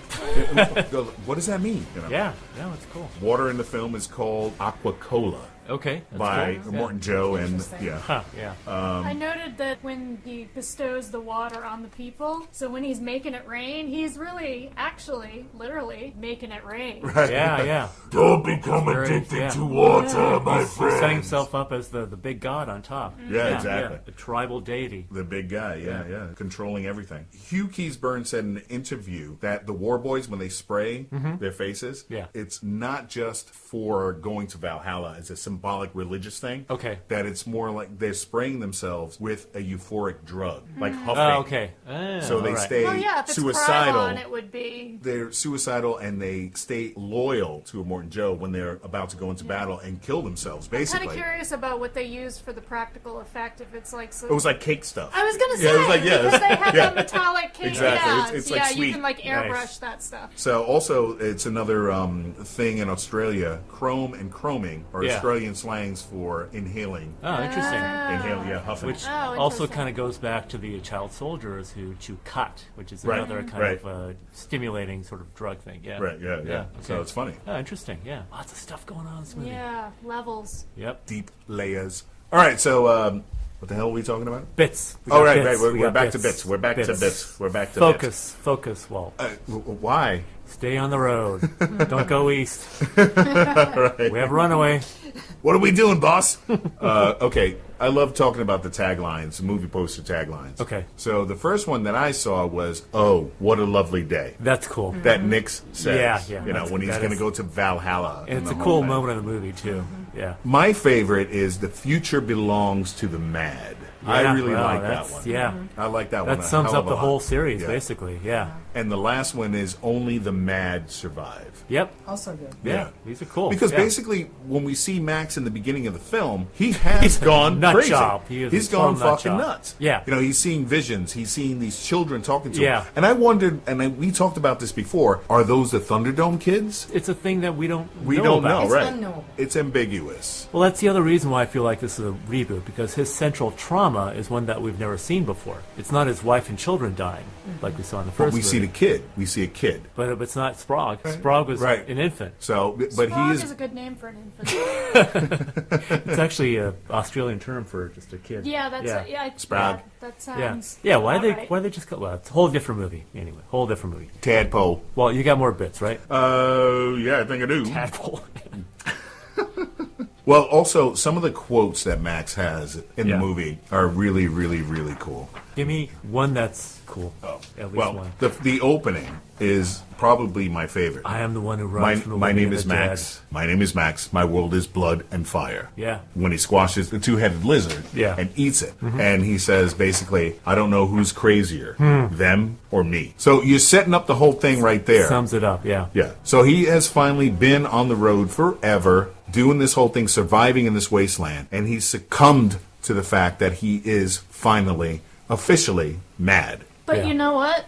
What does that mean? You know? Yeah, it's cool. Water in the film is called Aquacola Okay. That's by cool. Morton Joe and, Interesting. yeah. Huh, yeah. I noted that when he bestows the water on the people, so when he's making it rain, he's really, actually, literally making it rain. Yeah. Don't become Very- addicted yeah. to water, my He's friend. setting himself up as the big god on top. Yeah, exactly. The tribal deity. The big guy, yeah, controlling everything. Hugh Keys-Byrne said in an interview that the war boys, when they spray their faces, Yeah. it's not just for going to Valhalla as a symbolic religious thing. Okay. That it's more like they're spraying themselves with a euphoric drug, like huffing. Oh, okay. So they all right. stay Well, yeah, if it's suicidal. Krylon, it would be. They're suicidal and they stay loyal to Immortan Joe when they're about to go into battle and kill themselves, I'm kind basically. of curious about what they used for the practical effect. If it's like, It was like cake stuff. I was gonna say, Yeah, it was like, yeah, because they have yeah. that metallic cake. Exactly. Yeah, It's yeah, like you sweet. can like airbrush Nice. that stuff. So also, it's another thing in Australia. Chrome and chroming are Yeah. Australian slangs for inhaling. Oh, interesting. Inhale, yeah, huffing. Which Oh, also interesting. kind of goes back to the child soldiers who chew cut, which is Right. another kind Right. of stimulating sort of drug thing. Yeah. Right, yeah. Okay. So it's funny. Oh, interesting. Yeah. Lots of stuff going on in this movie. Yeah, levels. Yep. Deep layers. All right, so what the hell are we talking about? Bits. We Oh, got right, bits. right. We We're got back to bits. We're back to bits. We're back to Focus, Walt. bits. Why? Stay on the road. Don't go east. Right. We have Runaway. What are we doing, boss? Okay, I love talking about the taglines, movie poster taglines. Okay. So the first one that I saw was, "Oh, what a lovely day." That's cool. That Nix says. Yeah, You know, when he's that going to is- go to Valhalla. And it's a the cool whole thing. moment in the movie, too. Yeah. My favorite is "The future belongs to the mad." I Yeah, really well, like that that's- one. yeah. I like that one. That a sums hell up of a the lot. whole series, Yeah. basically. Yeah. And the last one is Only the Mad Survive. Yep. Also good. Yeah. These are cool. Because Yeah. basically, when we see Max in the beginning of the film, he has gone nut crazy. job. He is He's a gone total nut fucking job. nuts. Yeah. You know, he's seeing visions. He's seeing these children talking to Yeah. him. And I wondered, we talked about this before, are those the Thunderdome kids? It's a thing that we don't We know don't about. know, It's right? unknowable. It's ambiguous. Well, that's the other reason why I feel like this is a reboot, because his central trauma is one that we've never seen before. It's not his wife and children dying, like we saw in the But first we see the movie. kid. We see a kid. But it's not Sprague. Sprague was Right. an infant. So, but he Frog is. is a good name for an infant. It's actually an Australian term for just a kid. Yeah, that's yeah. Sprague. that Yeah, sounds. yeah. Why about they right. why they just well, it's a whole different movie. Anyway, whole different movie. Tadpole. Well, you got more bits, right? Yeah, I think I do. Tadpole. Well, also, some of the quotes that Max has in Yeah. the movie are really, really, really cool. Give me one that's cool. At least Well, one. the opening is probably my favorite. I am the one who runs from the My living name and is the Max. My name is Max. My world is blood and fire. Yeah. When he squashes the two-headed lizard Yeah. and eats it. And he says, basically, I don't know who's crazier, them or me. So you're setting up the whole thing right there. Dead. Sums it up. Yeah. Yeah. So he has finally been on the road forever, doing this whole thing, surviving in this wasteland, and he's succumbed to the fact that he is finally, officially mad. But Yeah. you know what?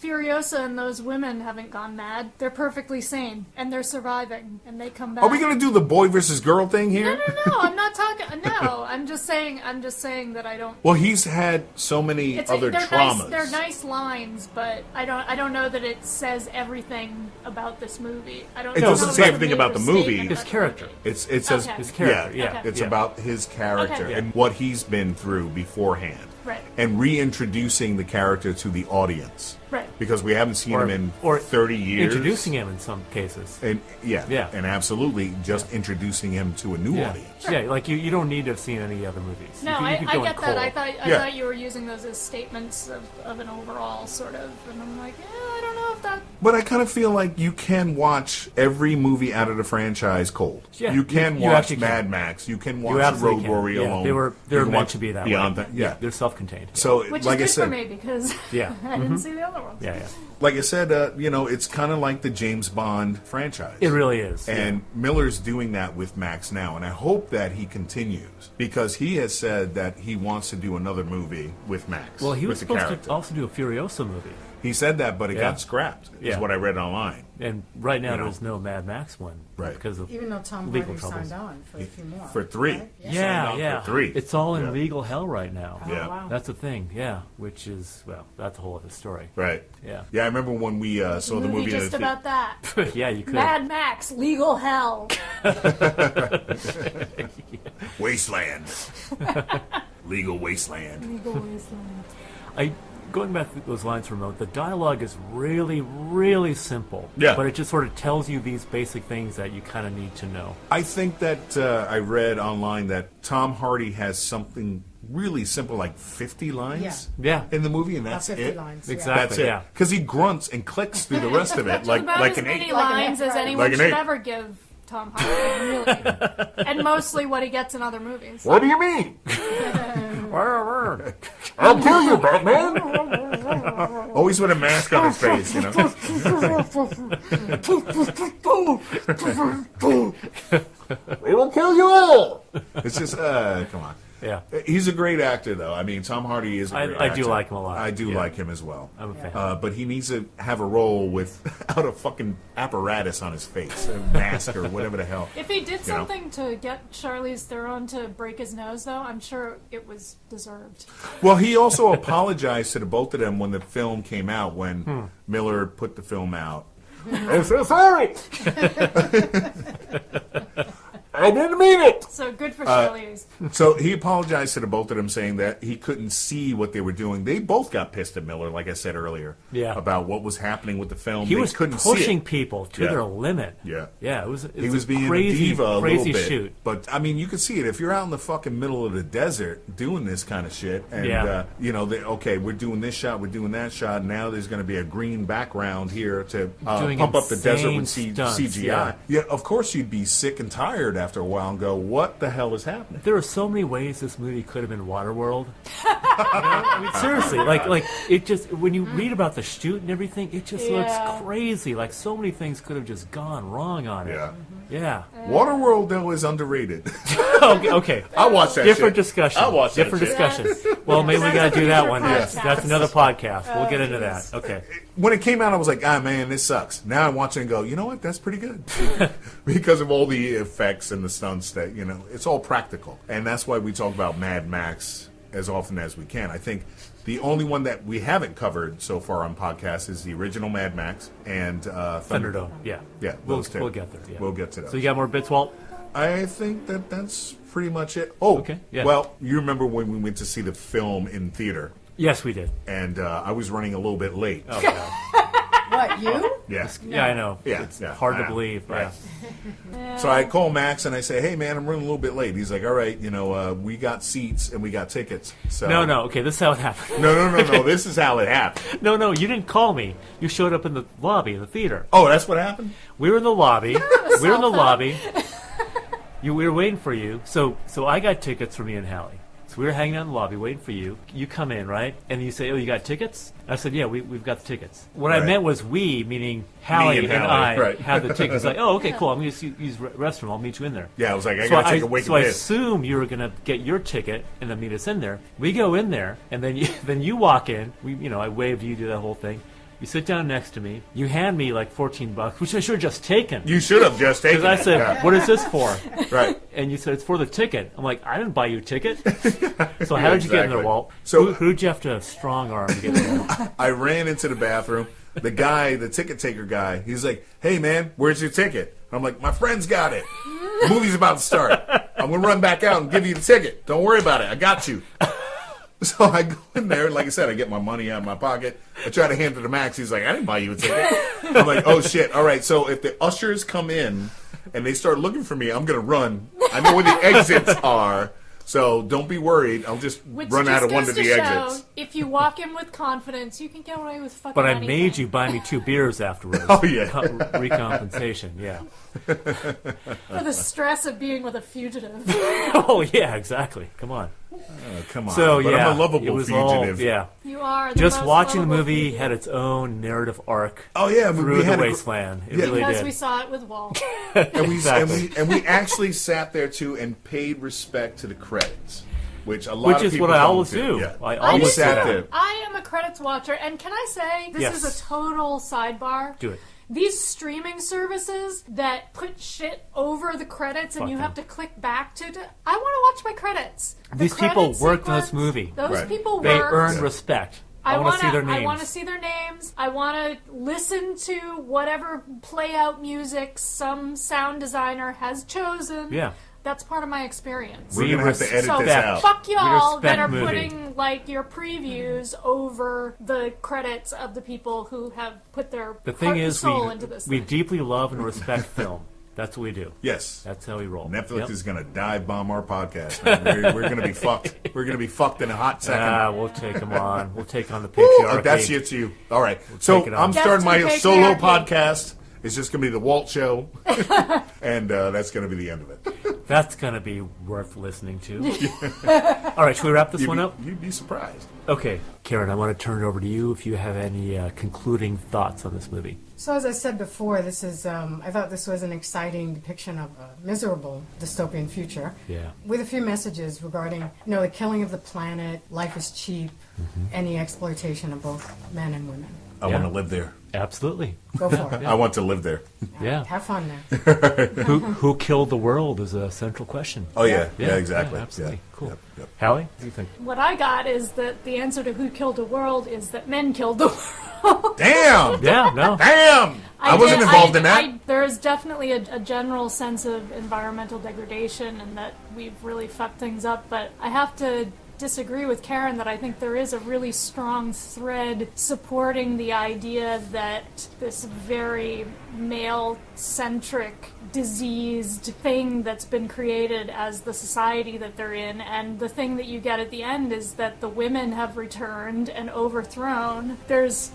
Furiosa and those women haven't gone mad. They're perfectly sane, and they're surviving, and they come back. Are we going to do the boy versus girl thing No, here? no. I'm not talking. No, I'm just saying. I'm just saying that I don't. Well, he's had so many other they're traumas. nice. They're nice lines, but I don't know that it says everything about this movie. I don't. It know doesn't that say it's a everything about the major movie. statement His about the character. movie. It says Okay. His character. Yeah, Yeah. it's Yeah. about his character Okay. and what he's been through beforehand, Right. and reintroducing the character to the audience, Right. because we haven't seen him in 30 years. Introducing him in some cases. And Yeah. and absolutely just introducing him to a new Yeah. audience. Yeah, like you don't need to have seen any other movies. No, you can, you I can go in get that. cold. I Yeah. thought you were using those as statements of an overall sort of, and I'm like, I don't know if that. But I kind of feel like you can watch every movie out of the franchise cold. Yeah, you can you watch actually can. Mad Max. You can You watch absolutely Road can. Warrior Yeah, alone. They're You can meant watch to be that Beyond way. that. Yeah. They're self-contained. So, Which like I is good said, for me because Yeah. I didn't see the other ones. Yeah, yeah. like I said, it's kind of like the James Bond franchise. It really is. And Miller's doing that with Max now, and I hope that he continues, because he has said that he wants to do another movie with Max. Well, he was with the supposed character. to also do a Furiosa movie. He said that, but it Yeah. got scrapped, is Yeah. what I read online. And right now You know. there's no Mad Max one. Right. Because of Even though Tom legal Hardy troubles. signed on for a few more. For 3. right? Signed Yeah, on yeah. for 3. It's all in Yeah. legal hell right now. Oh, Yeah. wow. That's the thing, yeah. Which is, well, that's a whole other story. Right. Yeah. Yeah, I remember when we saw the movie. just in the about that. Yeah, you could. Mad Max, legal hell. Wasteland. Legal Wasteland. Legal wasteland. Going back to those lines for a moment, the dialogue is really, really simple. Yeah. But it just sort of tells you these basic things that you kind of need to know. I think that I read online that Tom Hardy has something really simple, like 50 lines Yeah. in the movie, and About that's 50 it. lines. yeah. Exactly. That's it. Yeah. Because he grunts and clicks through the rest of it like About like as an many ape. lines as Like anyone an should ape. ever give Tom Hardy, really. And mostly what he gets in other movies. What do you mean? I'll kill you, Batman. Always with a mask on his face, you know. We will kill you all. It's just, come on. Yeah. He's a great actor, though. I mean, Tom Hardy is a great I actor. do like him a lot. I do Yeah. like him as well. I'm a fan. But he needs to have a role without a fucking apparatus on his face, a mask or whatever the hell. If he did You know? something to get Charlize Theron to break his nose, though, I'm sure it was deserved. Well, he also apologized to the both of them when the film came out, when Miller put the film out. I'm so sorry. I didn't mean it. So good for Charlize. So he apologized to the both of them, saying that he couldn't see what they were doing. They both got pissed at Miller, like I said earlier, Yeah. about what was happening with the film. He They was couldn't see pushing it. people to Yeah. their limit. Yeah. Yeah, it was He was being crazy, a diva a crazy little bit. shoot. But, I mean, you could see it. If you're out in the fucking middle of the desert doing this kind of shit, and, Yeah. okay, we're doing this shot, we're doing that shot, now there's going to be a green background here to Doing pump up the desert with insane stunts, CGI. yeah. Yeah, of course you'd be sick and tired after after a while and go, what the hell is happening? There are so many ways this movie could have been Waterworld. I mean, seriously, like it just, when you read about the shoot and everything, it just looks crazy. Like, so many things could have just gone wrong on it. Yeah. Yeah. Waterworld, though, is underrated. Okay. I watch that Different shit. discussion. I watch that Different shit. discussion. Well, maybe we got to do that one. That's That's another podcast. We'll get into that. Okay. When it came out, I was like, man, this sucks. Now I watch it and go, you know what? That's pretty good. Because of all the effects and the stunts that, it's all practical. And that's why we talk about Mad Max as often as we can. I think the only one that we haven't covered so far on podcasts is the original Mad Max and Thunderdome. Yeah. Yeah, We'll those two. get there. Yeah. We'll get to those. So you got more bits, Walt? I think that's pretty much it. Oh, Okay, yeah. Well, you remember when we went to see the film in theater, Yes, we did. and I was running a little bit late. Oh, God. What, you? Yeah. Yeah, I know. Yeah, It's yeah, hard I to know. believe. Right. Yeah. So I call Max and I say, hey, man, I'm running a little bit late. He's like, all right, we got seats and we got tickets. So No. Okay, this is how it happened. No. This is how it happened. No, you didn't call me. You showed up in the lobby of the theater. Oh, that's what happened? We were in the lobby. We were in the lobby. We were waiting for you. So I got tickets for me and Hallie. So we were hanging out in the lobby waiting for you. You come in, right? And you say, oh, you got tickets? I said, yeah, we've got the tickets. What I Right. meant was we, meaning Hallie and Hallie, I, right. had the tickets. Like, oh, okay, cool. I'm going to use the restroom. I'll meet you in there. Yeah, I was like, I got to take a wake So of I this. assumed you were going to get your ticket and then meet us in there. We go in there, and then you walk in. I waved you, do that whole thing. You sit down next to me. You hand me like $14, which I should have just taken. You should have just taken Because I said, it. what is this for? Yeah. Right. And you said, it's for the ticket. I'm like, I didn't buy you a ticket. So how did you get in there, Exactly. Walt? So- who did you have to strong arm to get in there? I ran into the bathroom. The guy, the ticket taker guy, he's like, hey, man, where's your ticket? I'm like, my friend's got it. The movie's about to start. I'm going to run back out and give you the ticket. Don't worry about it. I got you. So I go in there, like I said, I get my money out of my pocket. I try to hand it to Max. He's like, I didn't buy you a ticket. I'm like, oh, shit. All right, so if the ushers come in and they start looking for me, I'm going to run. I know where the exits are, so don't be worried. I'll just Which run out just of one goes of to the show, exits. if you walk in with confidence, you can get away with fucking But I anything. made you buy me 2 beers afterwards. Oh, yeah. Recompensation, yeah. For the stress of being with a fugitive. Oh, yeah, exactly. Come on. Oh, come on. So, but yeah. I'm a lovable it was fugitive. All, yeah. You are the Just most watching the lovable movie fugitive. had its own narrative arc Oh, yeah. through we the had wasteland. It yeah. really Because did. we saw it with Walt. And we, Exactly. and we actually sat there, too, and paid respect to the credits, which a lot Which of is people what I don't always do. do. Yeah. I I always do sat too. there. I am a credits watcher, and can I say this Yes. is a total sidebar? do it. These streaming services that put shit over the credits and Fuck you them. have to click back to. I want to watch my credits. The These people credit worked on this sequence, movie. Those Right. people They worked. earned respect. I want to see their names. I want to see their names. I want to listen to whatever play out music some sound designer has chosen. Yeah. That's part of my experience. We're going to have to edit So this out. fuck y'all respect that are movie. putting like your previews over the credits of the people who have put their The heart thing and is, soul into this we thing. deeply love and respect film. That's what we do. Yes. That's how we roll. Netflix Yep. is going to dive bomb our podcast. Man. We're going to be fucked. We're going to be fucked in a hot second. We'll take them on. We'll take on the Woo, patriarchy. that's it to you. All right. So take it on. I'm starting my Death to the solo patriarchy. podcast. It's just going to be the Walt Show. And that's going to be the end of it. That's going to be worth listening to. All right, should we wrap this one up? You'd be surprised. Okay. Karen, I want to turn it over to you if you have any concluding thoughts on this movie. So as I said before, this is I thought this was an exciting depiction of a miserable dystopian future. Yeah. With a few messages regarding, the killing of the planet, life is cheap, any exploitation of both men and women. I Yeah. want to live there. Absolutely. Go for it. I want to live there. Yeah. Have fun there. Who killed the world is a central question. Oh, yeah. Yeah, exactly. Yeah, absolutely. Yeah. Cool. Yep. Hallie, what do you think? What I got is that the answer to who killed the world is that men killed the world. Damn! Yeah, no. Damn! I wasn't involved in that. There is definitely a general sense of environmental degradation and that we've really fucked things up, but I have to disagree with Karen that I think there is a really strong thread supporting the idea that this very male-centric, diseased thing that's been created as the society that they're in, and the thing that you get at the end is that the women have returned and overthrown.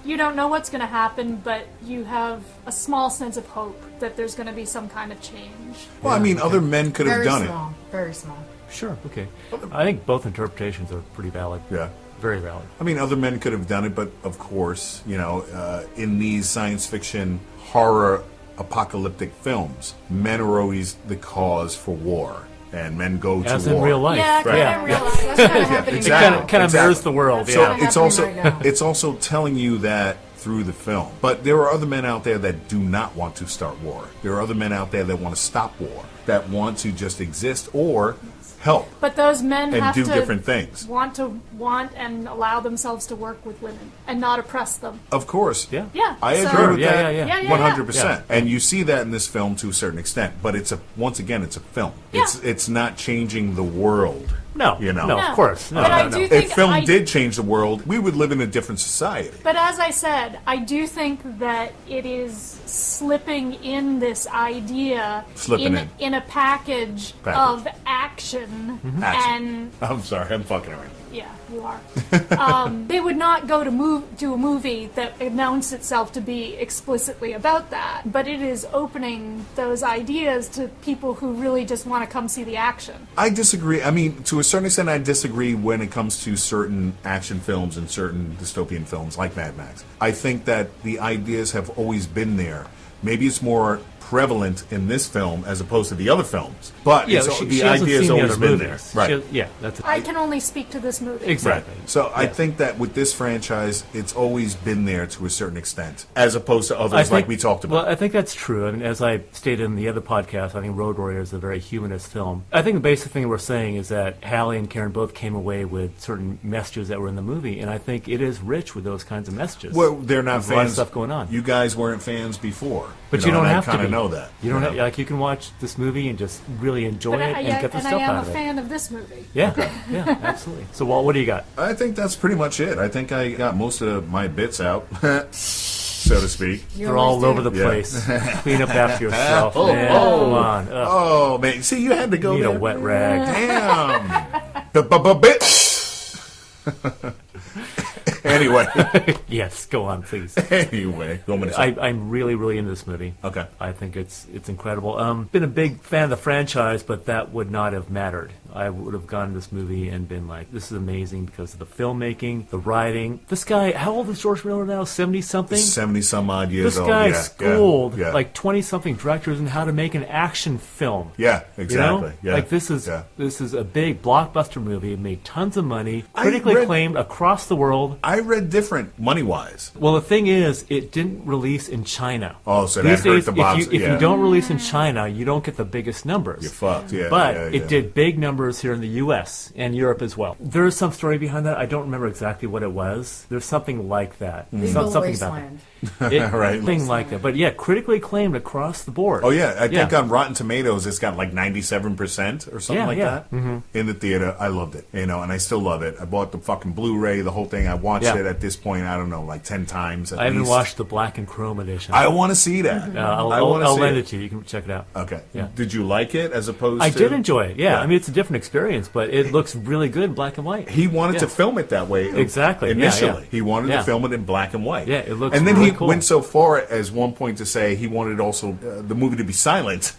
You don't know what's going to happen, but you have a small sense of hope that there's going to be some kind of change. Well, I mean, other men could have Very done small. Very small. Sure, okay. I think both interpretations are pretty valid. Yeah. Very valid. I mean, other men could have done it, but of course, in these science fiction, horror, apocalyptic films, men are always the cause for war, and men go to war. As in real life. Yeah, Right. kind of real life. That's kind of happening exactly. now. Kind of Exactly. mirrors the world, That's So kinda it's happening also right now. it's also telling you that through the film. But there are other men out there that do not want to start war. There are other men out there that want to stop war, that want to just exist or help But those men and have do to different things. want and allow themselves to work with women and not oppress them. Of course. Yeah. Yeah, I so- agree with Yeah, that. yeah, yeah. 100%. And you see that in this film to a certain extent, but it's a film. Yeah. It's not changing the world. No, You know. no, No. of course. No, But I no, no. do If think film did change the world, we would live in a different society. But as I said, I do think that it is slipping in this idea in a package of action, and I'm sorry, I'm fucking around. yeah, you are. They would not go to a movie that announced itself to be explicitly about that, but it is opening those ideas to people who really just want to come see the action. I disagree. I mean, to a certain extent, I disagree when it comes to certain action films and certain dystopian films like Mad Max. I think that the ideas have always been there. Maybe it's more prevalent in this film as opposed to the other films, but Yeah, it's, she the hasn't idea's seen the always other been movies. there. Right. Yeah, that's it. I can only speak to this movie. Exactly. So I Yes. think that with this franchise, it's always been there to a certain extent, as opposed to others like we talked about. Well, I think that's true. I mean, as I stated in the other podcast, I think Road Warrior is a very humanist film. I think the basic thing we're saying is that Hallie and Karen both came away with certain messages that were in the movie, and I think it is rich with those kinds of messages. Well, they're not There's a lot of fans. stuff going on. You guys weren't fans before, But you don't and have I kind to of be. know that. You don't have, like, you can watch this movie and just really enjoy But it and get the and stuff I am out a of it. fan of this movie. Yeah, yeah, absolutely. So, Walt, what do you got? I think that's pretty much it. I think I got most of my bits out, so to speak. You They're always all over do. the Yeah. place. Clean up after yourself. Oh, man. oh. Come on. Ugh. Oh man, see, you had to go Need there. a wet rag. Damn. The bit. Anyway, Yes, go on, please. anyway, you want me to say? I'm really, really into this movie. Okay. I think it's incredible. Been a big fan of the franchise, but that would not have mattered. I would have gone to this movie and been like, this is amazing because of the filmmaking, the writing. This guy, how old is George Miller now? 70-something? 70 some odd years This old. guy yeah, schooled yeah, like 20-something directors in how to make an action film. yeah, You exactly. know? Yeah, Like this is a big blockbuster movie. It made tons of money, I critically read- acclaimed across the world. I read different money wise. Well, the thing is, it didn't release in China. Oh, so These that hurt days, the if box. you yeah. don't release in China, you don't get the biggest numbers. You're fucked. Yeah, But yeah, it yeah. did big numbers here in the U.S. and Europe as well. There is some story behind that. I don't remember exactly what it was. There's something like that. Legal Something Wasteland. about it. Right. Something like that. But yeah, critically acclaimed across the board. Oh yeah, I think Yeah. on Rotten Tomatoes it's got like 97% or something Yeah, like yeah. that in the theater. I loved it, and I still love it. I bought the fucking Blu-ray, the whole thing. I watched Yeah. it at this point. I don't know, like 10 times. At I haven't least. watched the black and chrome edition. I want to see that. I'll I wanna see lend it. it to you. You can check it out. Okay. Yeah. Did you like it as opposed? I to... did enjoy it. Yeah. Yeah. I mean, it's a different experience, but it looks really good in black and white. He wanted Yeah. to film it that way. Exactly. Yeah, Initially, yeah. he wanted Yeah. to film it in black and white. Yeah, it looks And then really he cool. went so far as one point to say he wanted also the movie to be silent.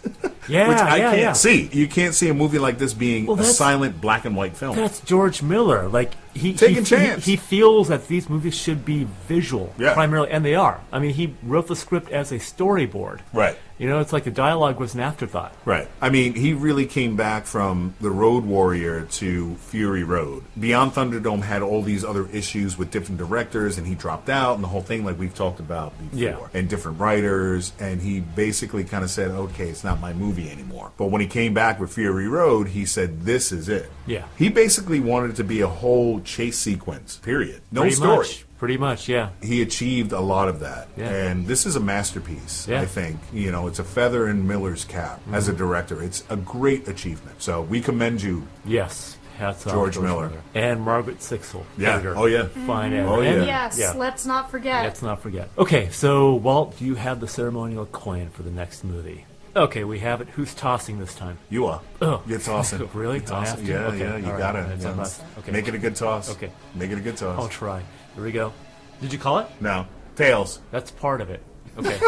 Yeah, which I yeah, can't yeah. see. You can't see a movie like this being Well, a that's- silent black and white film. That's George Miller. Like Taking chance. He feels that these movies should be visual Yeah. primarily, and they are. I mean, he wrote the script as a storyboard. Right. You know, it's like the dialogue was an afterthought. Right. I mean, he really came back from The Road Warrior to Fury Road. Beyond Thunderdome had all these other issues with different directors, and he dropped out, and the whole thing, like we've talked about before. Yeah. And different writers, and he basically kind of said, okay, it's not my movie anymore. But when he came back with Fury Road, he said, this is it. Yeah. He basically wanted it to be a whole chase sequence, period. No Pretty story. much. Pretty much, yeah. He achieved a lot of that. Yeah. And this is a masterpiece, Yeah. I think. It's a feather in Miller's cap as a director. It's a great achievement. So we commend you. Yes. Hats off, George Miller. and Margaret Sixel. Yeah. editor. Oh, yeah. Fine editor. Oh, And- yeah. Yes, Yeah. let's not forget. Let's not forget. Okay, so Walt, do you have the ceremonial coin for the next movie? Okay, we have it. Who's tossing this time? You are. Oh. You're tossing. Really? You're I have tossing. to? Yeah, Okay. yeah, you All right. got it. That's a must. Okay. Make it a good toss. Okay. Make it a good toss. I'll try. Here we go. Did you call it? No. Tails. That's part of it. Okay.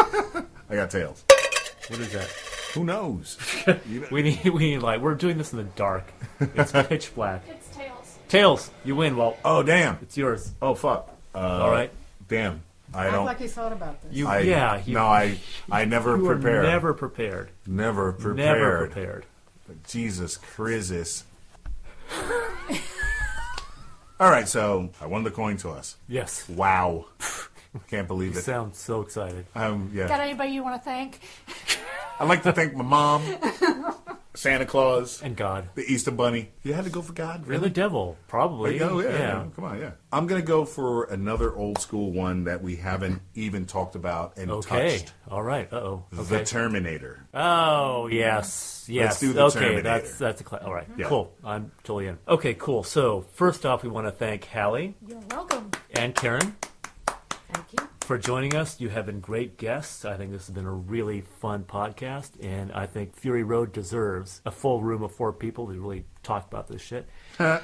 I got tails. What is that? Who knows? You know- We need light. We're doing this in the dark. It's pitch black. It's Tails. Tails, you win, Walt. Oh, damn. It's yours. Oh, fuck. All right. Damn. I Act don't. like you thought about this. You I, yeah. No, I never you were prepared. never prepared. Never prepared. Never prepared. Jesus Christus. All right, so I won the coin toss. Yes. Wow. Can't believe You it. sound so excited. Yeah. Got anybody you want to thank? I'd like to thank my mom, Santa Claus, And God. the Easter Bunny. You had to go for God, And really? the devil, probably. There you go, yeah. Come on, yeah. I'm going to go for another old school one that we haven't even talked about and Okay. touched. All right. Uh-oh. The Okay. Terminator. Oh, yes. Yes. do the okay, Terminator. that's a all right. Yeah. Cool. I'm totally in. Okay, cool. So, first off, we want to thank Hallie You're welcome. and Karen Thank you. for joining us. You have been great guests. I think this has been a really fun podcast, and I think Fury Road deserves a full room of 4 people to really talk about this shit. But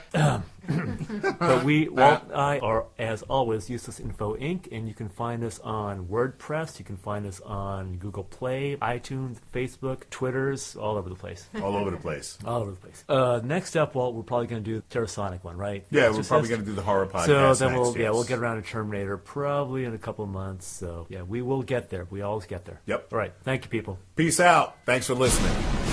Walt and I are, as always, Useless Info Inc., and you can find us on WordPress. You can find us on Google Play, iTunes, Facebook, Twitters, all over the place. All over the place. All over the place. Next up, Walt, we're probably going to do Terrasonic one, right? Yeah, we're Exorcist? probably going to do the horror podcast. So then next, yes. we'll get around to Terminator probably in a couple of months. So yeah, we will get there. We always get there. Yep. All right. Thank you, people. Peace out. Thanks for listening.